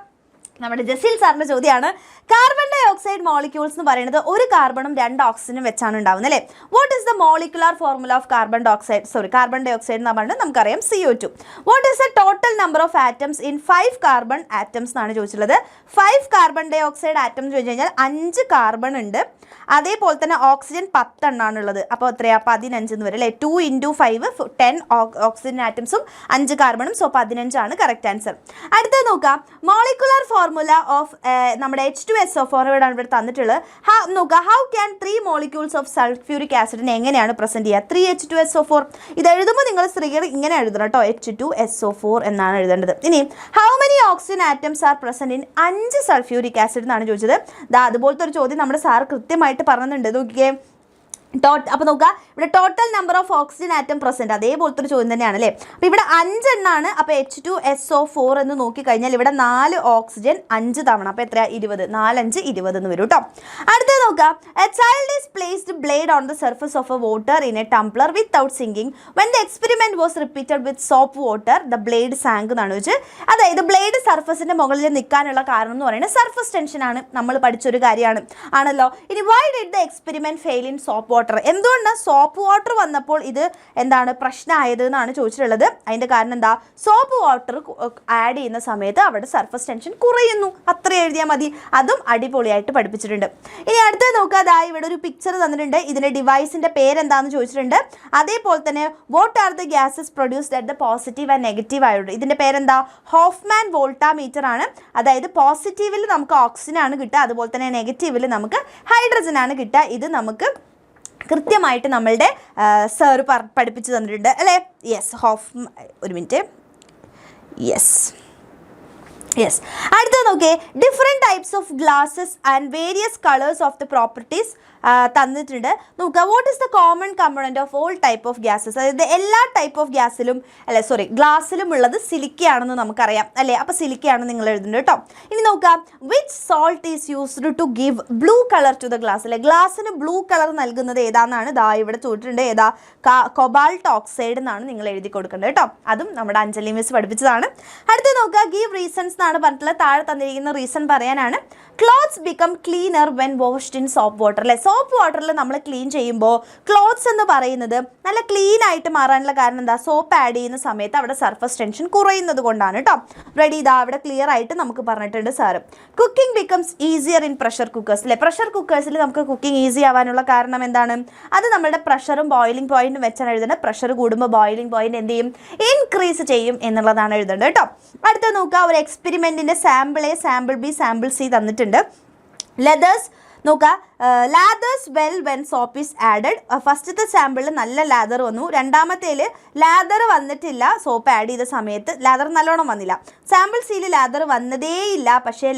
നമ്മുടെ ജസീൽ സാറിന്റെ ചോദ്യമാണ്. കാർബൺ ഡൈ ഓക്സൈഡ് മോളിക്യൂൾസ് എന്ന് പറയുന്നത് ഒരു കാർബണും 2 ഓക്സിജനും വെച്ചാണ് ഉണ്ടാവുന്നത് അല്ലേ. What is the molecular formula of carbon dioxide എന്ന് പറഞ്ഞിട്ട് നമുക്കറിയാം CO2. What is the total number of atoms in 5 carbon atoms എന്നാണ് ചോദിച്ചിട്ടുള്ളത്. 5 കാർബൺ ഡൈ ഓക്സൈഡ് ആറ്റം എന്ന് ചോദിച്ചു കഴിഞ്ഞാൽ 5 കാർബൺ ഉണ്ട്, അതേപോലെ തന്നെ ഓക്സിജൻ 10 എണ്ണാണുള്ളത്. അപ്പോൾ എത്രയാ 15 എന്ന് വരും അല്ലേ. 2 × 5 10 ഓക്സിജൻ ആറ്റംസും 5 കാർബണും, സോ 15 ആണ് കറക്റ്റ് ആൻസർ. അടുത്തത് നോക്കാം, മോളിക്കുലാർ ഫോർമുല ഓഫ് നമ്മുടെ H2SO4 ഇവിടെ തന്നിട്ടുള്ളത്. നോക്കാം, how can 3 molecules of sulphuric ആസിഡിനെ എങ്ങനെയാണ് പ്രസന്റ് ചെയ്യുക? 3H2SO4 ഇത് എഴുതുമ്പോൾ നിങ്ങൾ സ്ത്രീകൾ ഇങ്ങനെ എഴുതണം കേട്ടോ, H2SO4 എന്നാണ് എഴുതേണ്ടത്. ഇനി how many oxygen atoms are present in 5 sulphuric acid എന്നാണ് ചോദിച്ചത്. അതുപോലത്തെ ഒരു ചോദ്യം നമ്മുടെ സാർ കൃത്യമായിട്ട് പറഞ്ഞിട്ടുണ്ട്. നോക്കിക്കേ, അപ്പോൾ നോക്കുക, ഇവിടെ total number of oxygen atom present അതേപോലത്തെ ഒരു ചോദ്യം തന്നെയാണ് അല്ലേ. അപ്പോൾ ഇവിടെ 5 എണ്ണാണ്. അപ്പോൾ H2SO4 എന്ന് നോക്കിക്കഴിഞ്ഞാൽ ഇവിടെ 4 ഓക്സിജൻ 5 തവണ, അപ്പോൾ എത്രയാ 20, 4 5 20 എന്ന് വരും കേട്ടോ. അടുത്തത് നോക്കുക, A child is placed blade on the surface of A water in A Tumblr without sinking when the experiment was repeated with soap water the blade sunk എന്നാണ് വെച്ച്. അതായത് ബ്ലേഡ് സർഫസിന്റെ മുകളിൽ നിൽക്കാനുള്ള കാരണം എന്ന് പറയുന്നത് സർഫസ് ടെൻഷൻ ആണ്, നമ്മൾ പഠിച്ചൊരു കാര്യമാണ് ആണല്ലോ. ഇനി why did the experiment fail in soap water? എന്തുകൊണ്ടാണ് സോപ്പ് വാട്ടർ വന്നപ്പോൾ ഇത് എന്താണ് പ്രശ്നമായത് എന്നാണ് ചോദിച്ചിട്ടുള്ളത്. അതിന്റെ കാരണം എന്താ, സോപ്പ് വാട്ടർ ആഡ് ചെയ്യുന്ന സമയത്ത് അവിടെ സർഫസ് ടെൻഷൻ കുറയുന്നു, അത്ര എഴുതിയാൽ മതി. അതും അടിപൊളിയായിട്ട് പഠിപ്പിച്ചിട്ടുണ്ട്. ഇനി അടുത്തത് നോക്കുക, ഇവിടെ ഒരു പിക്ചർ തന്നിട്ടുണ്ട്, ഇതിന്റെ ഡിവൈസിന്റെ പേരെന്താണെന്ന് ചോദിച്ചിട്ടുണ്ട്. അതേപോലെ തന്നെ what are the gases produced at the positive and negative ആയിട്ട്, ഇതിന്റെ പേരെന്താ, ഹോഫ്മാൻ വോൾട്ടാമീറ്റർ ആണ്. അതായത് പോസിറ്റീവിൽ നമുക്ക് ഓക്സിജൻ ആണ് കിട്ടുക, അതുപോലെ തന്നെ നെഗറ്റീവിൽ നമുക്ക് ഹൈഡ്രജൻ ആണ് കിട്ടുക. ഇത് നമുക്ക് കൃത്യമായിട്ട് നമ്മളുടെ സാർ പഠിപ്പിച്ചു തന്നിട്ടുണ്ട് അല്ലേ. ഒരു മിനിറ്റ്, അടുത്തത് നോക്കിയേ, different types of glasses and various colours of the properties തന്നിട്ടുണ്ട്. നോക്കുക, what is the common component of all type of gases? അതായത് എല്ലാ ടൈപ്പ് ഓഫ് ഗ്ലാസ്സിലും ഉള്ളത് സിലിക്കയാണെന്ന് നമുക്കറിയാം അല്ലേ. അപ്പോൾ സിലിക്കയാണ് നിങ്ങൾ എഴുതുന്നത് കേട്ടോ. ഇനി നോക്കുക, which salt is used to give blue colour to the glass അല്ലേ. ഗ്ലാസ്സിന് ബ്ലൂ കളർ നൽകുന്നത് ഏതാണെന്നാണ് ഇവിടെ ചോദിച്ചിട്ടുണ്ട്. ഏതാ, കൊബാൾട്ട് ഓക്സൈഡ് എന്നാണ് നിങ്ങൾ എഴുതി കൊടുക്കേണ്ടത് കേട്ടോ. അതും നമ്മുടെ അഞ്ജലി മിസ് പഠിപ്പിച്ചതാണ്. അടുത്ത് നോക്കുക, ഗീവ് റീസൺസ് എന്നാണ് പറഞ്ഞിട്ടുള്ളത്. താഴെ തന്നിരിക്കുന്ന റീസൺ പറയാനാണ്. Clothes become cleaner when washed in soap water അല്ലേ. സോപ്പ് വാട്ടറിൽ നമ്മൾ ക്ലീൻ ചെയ്യുമ്പോൾ ക്ലോത്ത്സ് എന്ന് പറയുന്നത് നല്ല ക്ലീൻ ആയിട്ട് മാറാനുള്ള കാരണം എന്താ, സോപ്പ് ആഡ് ചെയ്യുന്ന സമയത്ത് അവിടെ സർഫസ് ടെൻഷൻ കുറയുന്നത് കൊണ്ടാണ് കേട്ടോ. റെഡി, ഇതാ അവിടെ ക്ലിയർ ആയിട്ട് നമുക്ക് പറഞ്ഞിട്ടുണ്ട് സാറ്. Cooking becomes easier in pressure cookers അല്ലേ. പ്രഷർ കുക്കേഴ്സിൽ നമുക്ക് കുക്കിംഗ് ഈസി ആവാനുള്ള കാരണം എന്താണ്, അത് നമ്മുടെ പ്രഷറും ബോയിലിംഗ് പോയിന്റും വെച്ചാണ് എഴുതുന്നത്. പ്രഷർ കൂടുമ്പോൾ ബോയിലിംഗ് പോയിന്റ് എന്ത് ചെയ്യും, ഇൻക്രീസ് ചെയ്യും എന്നുള്ളതാണ് എഴുതേണ്ടത് കേട്ടോ. അടുത്ത നോക്കുക, ഒരു എക്സ്പെരിമെന്റിന്റെ sample A, sample B, sample C തന്നിട്ടുണ്ട്. ലെതേഴ്സ് നോക്കുക, lathers well when soap is added. ഫസ്റ്റത്തെ സാമ്പിളിൽ നല്ല ലാദർ വന്നു, രണ്ടാമത്തേൽ ലാദർ വന്നിട്ടില്ല. സോപ്പ് ആഡ് ചെയ്ത സമയത്ത് ലാദർ നല്ലോണം വന്നില്ല. സാമ്പിൾ സിയിൽ ലാദർ വന്നതേയില്ല, പക്ഷേ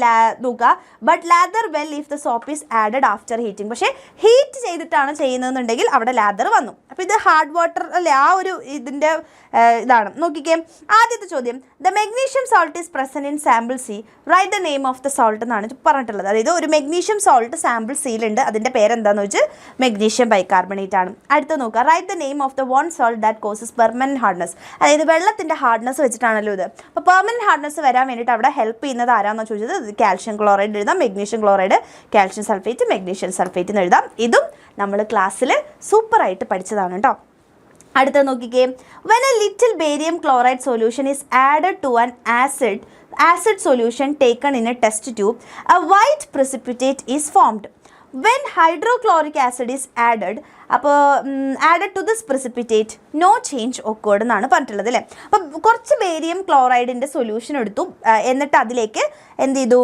നോക്കുക, but lather well if the soap is added after heating. പക്ഷേ ഹീറ്റ് ചെയ്തിട്ടാണ് ചെയ്യുന്നതെന്നുണ്ടെങ്കിൽ അവിടെ ലാദർ വന്നു. അപ്പോൾ ഇത് ഹാർഡ് വാട്ടർ അല്ലേ, ആ ഒരു ഇതിൻ്റെ ഇതാണ്. നോക്കിക്കേ, ആദ്യത്തെ ചോദ്യം, the magnesium salt is present in sample C, write the name of the salt എന്നാണ് പറഞ്ഞിട്ടുള്ളത്. അതായത് ഒരു മെഗ്നീഷ്യം സോൾട്ട് സാമ്പിൾ സിയിലുണ്ട്, അതിൻ്റെ പേരെന്താണെന്ന് വെച്ചാൽ മെഗ്നീഷ്യം ബൈകാർബണേറ്റ് ആണ്. അടുത്ത് നോക്കുക, write the name of the one salt that causes permanent hardness. അതായത് വെള്ളത്തിൻ്റെ ഹാർഡ്നസ് വെച്ചിട്ടാണല്ലോ ഇത്. അപ്പോൾ പെർമനന്റ് ഹാർഡ്നസ് വരാൻ വേണ്ടിയിട്ട് അവിടെ ഹെൽപ്പ് ചെയ്യുന്നത് ആരാണെന്ന് ചോദിച്ചത്, കാൽഷ്യം ക്ലോറൈഡ് എഴുതാം, magnesium chloride, calcium sulphate, magnesium sulphate എന്ന് എഴുതാം. ഇതും നമ്മൾ ക്ലാസ്സിൽ സൂപ്പറായിട്ട് പഠിച്ചതാണ് കേട്ടോ. അടുത്ത നോക്കിക്കേ, when a little barium chloride solution is added to an acid solution taken in a test tube, a white precipitate is formed. When hydrochloric acid is added to this precipitate, no change occurred എന്നാണ് പറഞ്ഞിട്ടുള്ളത് അല്ലേ. അപ്പം കുറച്ച് ബേരിയം ക്ലോറൈഡിൻ്റെ സൊല്യൂഷൻ എടുത്തു, എന്നിട്ട് അതിലേക്ക് എന്ത് ചെയ്തു,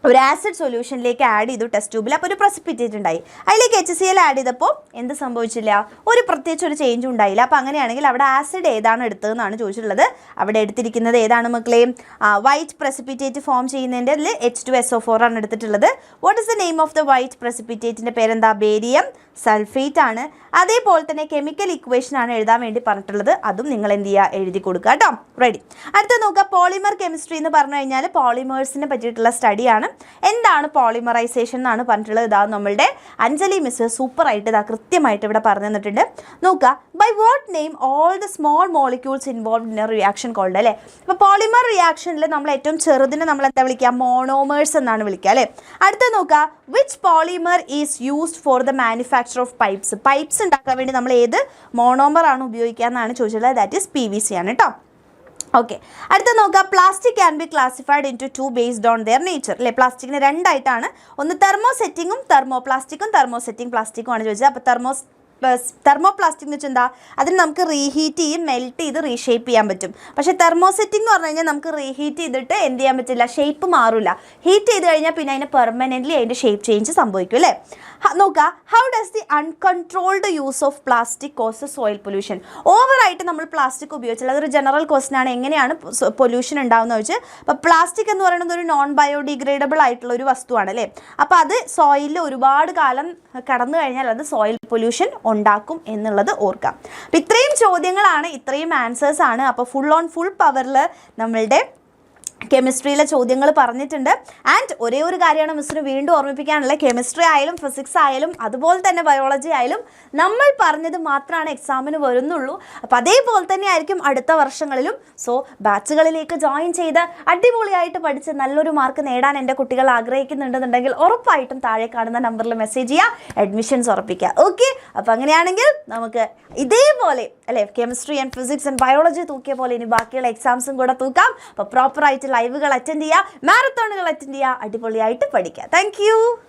ഒരു ആസിഡ് സൊല്യൂഷനിലേക്ക് ആഡ് ചെയ്തു ടെസ്റ്റ് ട്യൂബിൽ. അപ്പോൾ ഒരു പ്രസിപ്പിറ്റേറ്റ് ഉണ്ടായി. അതിലേക്ക് HCl ആഡ് ചെയ്തപ്പോൾ എന്ത് സംഭവിച്ചില്ല, പ്രത്യേകിച്ച് ഒരു ചേഞ്ചും ഉണ്ടായില്ല. അപ്പോൾ അങ്ങനെയാണെങ്കിൽ അവിടെ ആസിഡ് ഏതാണ് എടുത്തതെന്നാണ് ചോദിച്ചിട്ടുള്ളത്. അവിടെ എടുത്തിരിക്കുന്നത് ഏതാണ് മക്കളെ, വൈറ്റ് പ്രസിപ്പിറ്റേറ്റ് ഫോം ചെയ്യുന്നതിൻ്റെ H2SO4 ആണ് എടുത്തിട്ടുള്ളത്. What is the name of the white പ്രസിപ്പിറ്റേറ്റിൻ്റെ പേരെന്താ, ബേരിയം സൾഫേറ്റ് ആണ്. അതേപോലെ തന്നെ കെമിക്കൽ ഇക്വേഷൻ ആണ് എഴുതാൻ വേണ്ടി പറഞ്ഞിട്ടുള്ളത്. അതും നിങ്ങൾ എന്ത് ചെയ്യുക, എഴുതി കൊടുക്കുക കേട്ടോ. റെഡി. അടുത്ത നോക്കുക, പോളിമർ കെമിസ്ട്രി എന്ന് പറഞ്ഞു കഴിഞ്ഞാൽ പോളിമേഴ്സിനെ പറ്റിയിട്ടുള്ള സ്റ്റഡിയാണ്. എന്താണ് പോളിമറൈസേഷൻ എന്നാണ് പറഞ്ഞിട്ടുള്ളത്. ഇതാ നമ്മളുടെ അഞ്ജലി മിസ് സൂപ്പറായിട്ട് ഇതാ കൃത്യമായിട്ട് ഇവിടെ പറഞ്ഞു തന്നിട്ടുണ്ട്. നോക്കുക, by what name all the small molecules involve in a reaction called അല്ലേ. അപ്പോൾ പോളിമർ റിയാക്ഷനിൽ നമ്മൾ ഏറ്റവും ചെറുതിനെ നമ്മൾ എന്താ വിളിക്കുക, മോണോമേഴ്സ് എന്നാണ് വിളിക്കുക അല്ലേ. അടുത്ത നോക്കുക, which polymer is used for the manufacture of pipes. Pipes ഉണ്ടാക്കാൻ വേണ്ടി നമ്മൾ ഏത് മോണോമർ ആണ് ഉപയോഗിക്കുക എന്നാണ് ചോദിച്ചിട്ടുള്ളത്. ദാറ്റ് ഈസ് PVC ആണ് കേട്ടോ. ഓക്കെ, അടുത്ത നോക്കുക, plastic can be classified in to based on their nature അല്ലേ. പ്ലാസ്റ്റിക്കിന് രണ്ടായിട്ടാണ്, ഒന്ന് തെർമോസെറ്റിങ്ങും തെർമോസെറ്റിംഗ് പ്ലാസ്റ്റിക്കും ആണ് ചോദിച്ചത്. അപ്പോൾ തെർമോപ്ലാസ്റ്റിക് എന്ന് വെച്ചാൽ എന്താ, അതിന് നമുക്ക് റീഹീറ്റ് ചെയ്യും, മെൽറ്റ് ചെയ്ത് റീഷേപ്പ് ചെയ്യാൻ പറ്റും. പക്ഷേ തെർമോസെറ്റിംഗ് എന്ന് പറഞ്ഞു കഴിഞ്ഞാൽ നമുക്ക് റീഹീറ്റ് ചെയ്തിട്ട് എന്ത് ചെയ്യാൻ പറ്റില്ല, ഷേപ്പ് മാറില്ല. ഹീറ്റ് ചെയ്ത് കഴിഞ്ഞാൽ പിന്നെ അതിന് പെർമനൻ്റ്ലി അതിൻ്റെ ഷേപ്പ് ചേഞ്ച് സംഭവിക്കും അല്ലേ. നോക്കുക, how does the uncontrolled use of plastic cause soil pollution. ഓവറായിട്ട് നമ്മൾ പ്ലാസ്റ്റിക് ഉപയോഗിച്ചാൽ അതൊരു ജനറൽ ക്വസ്റ്റൻ ആണ്, എങ്ങനെയാണ് പൊല്യൂഷൻ ഉണ്ടാകുന്നത് വെച്ച്. അപ്പോൾ പ്ലാസ്റ്റിക് എന്ന് പറയുന്നത് ഒരു നോൺ ബയോഡിഗ്രേഡബിൾ ആയിട്ടുള്ള ഒരു വസ്തുവാണ് അല്ലേ. അപ്പോൾ അത് സോയിലിൽ ഒരുപാട് കാലം കടന്നു കഴിഞ്ഞാൽ അത് സോയിൽ പൊല്യൂഷൻ ഉണ്ടാക്കും എന്നുള്ളത് ഓർക്കാം. അപ്പോൾ ഇത്രയും ചോദ്യങ്ങളാണ്, ഇത്രയും ആൻസേഴ്സ് ആണ്. അപ്പോൾ ഫുൾ ഓൺ ഫുൾ പവറിൽ നമ്മളുടെ കെമിസ്ട്രിയിലെ ചോദ്യങ്ങൾ പറഞ്ഞിട്ടുണ്ട്. ആൻഡ് ഒരേ ഒരു കാര്യമാണ് മിസ്സിന് വീണ്ടും ഓർമ്മിപ്പിക്കാനുള്ളത്, കെമിസ്ട്രി ആയാലും ഫിസിക്സ് ആയാലും അതുപോലെ തന്നെ ബയോളജി ആയാലും നമ്മൾ പറഞ്ഞത് മാത്രമാണ് എക്സാമിന് വരുന്നുള്ളൂ. അപ്പോൾ അതേപോലെ തന്നെ ആയിരിക്കും അടുത്ത വർഷങ്ങളിലും. സോ ബാച്ചുകളിലേക്ക് ജോയിൻ ചെയ്ത് അടിപൊളിയായിട്ട് പഠിച്ച് നല്ലൊരു മാർക്ക് നേടാൻ എൻ്റെ കുട്ടികൾ ആഗ്രഹിക്കുന്നുണ്ടെന്നുണ്ടെങ്കിൽ ഉറപ്പായിട്ടും താഴെ കാണുന്ന നമ്പറിൽ മെസ്സേജ് ചെയ്യുക, അഡ്മിഷൻസ് ഉറപ്പിക്കുക. ഓക്കെ, അപ്പോൾ അങ്ങനെയാണെങ്കിൽ നമുക്ക് ഇതേപോലെ അല്ലേ chemistry and physics and biology തൂക്കിയ പോലെ ഇനി ബാക്കിയുള്ള എക്സാംസും കൂടെ തൂക്കാം. അപ്പോൾ പ്രോപ്പറായിട്ട് ലൈവുകൾ അറ്റൻഡ് ചെയ്യുക, മാരത്തോണുകൾ അറ്റൻഡ് ചെയ്യുക, അടിപൊളിയായിട്ട് പഠിക്കുക. താങ്ക്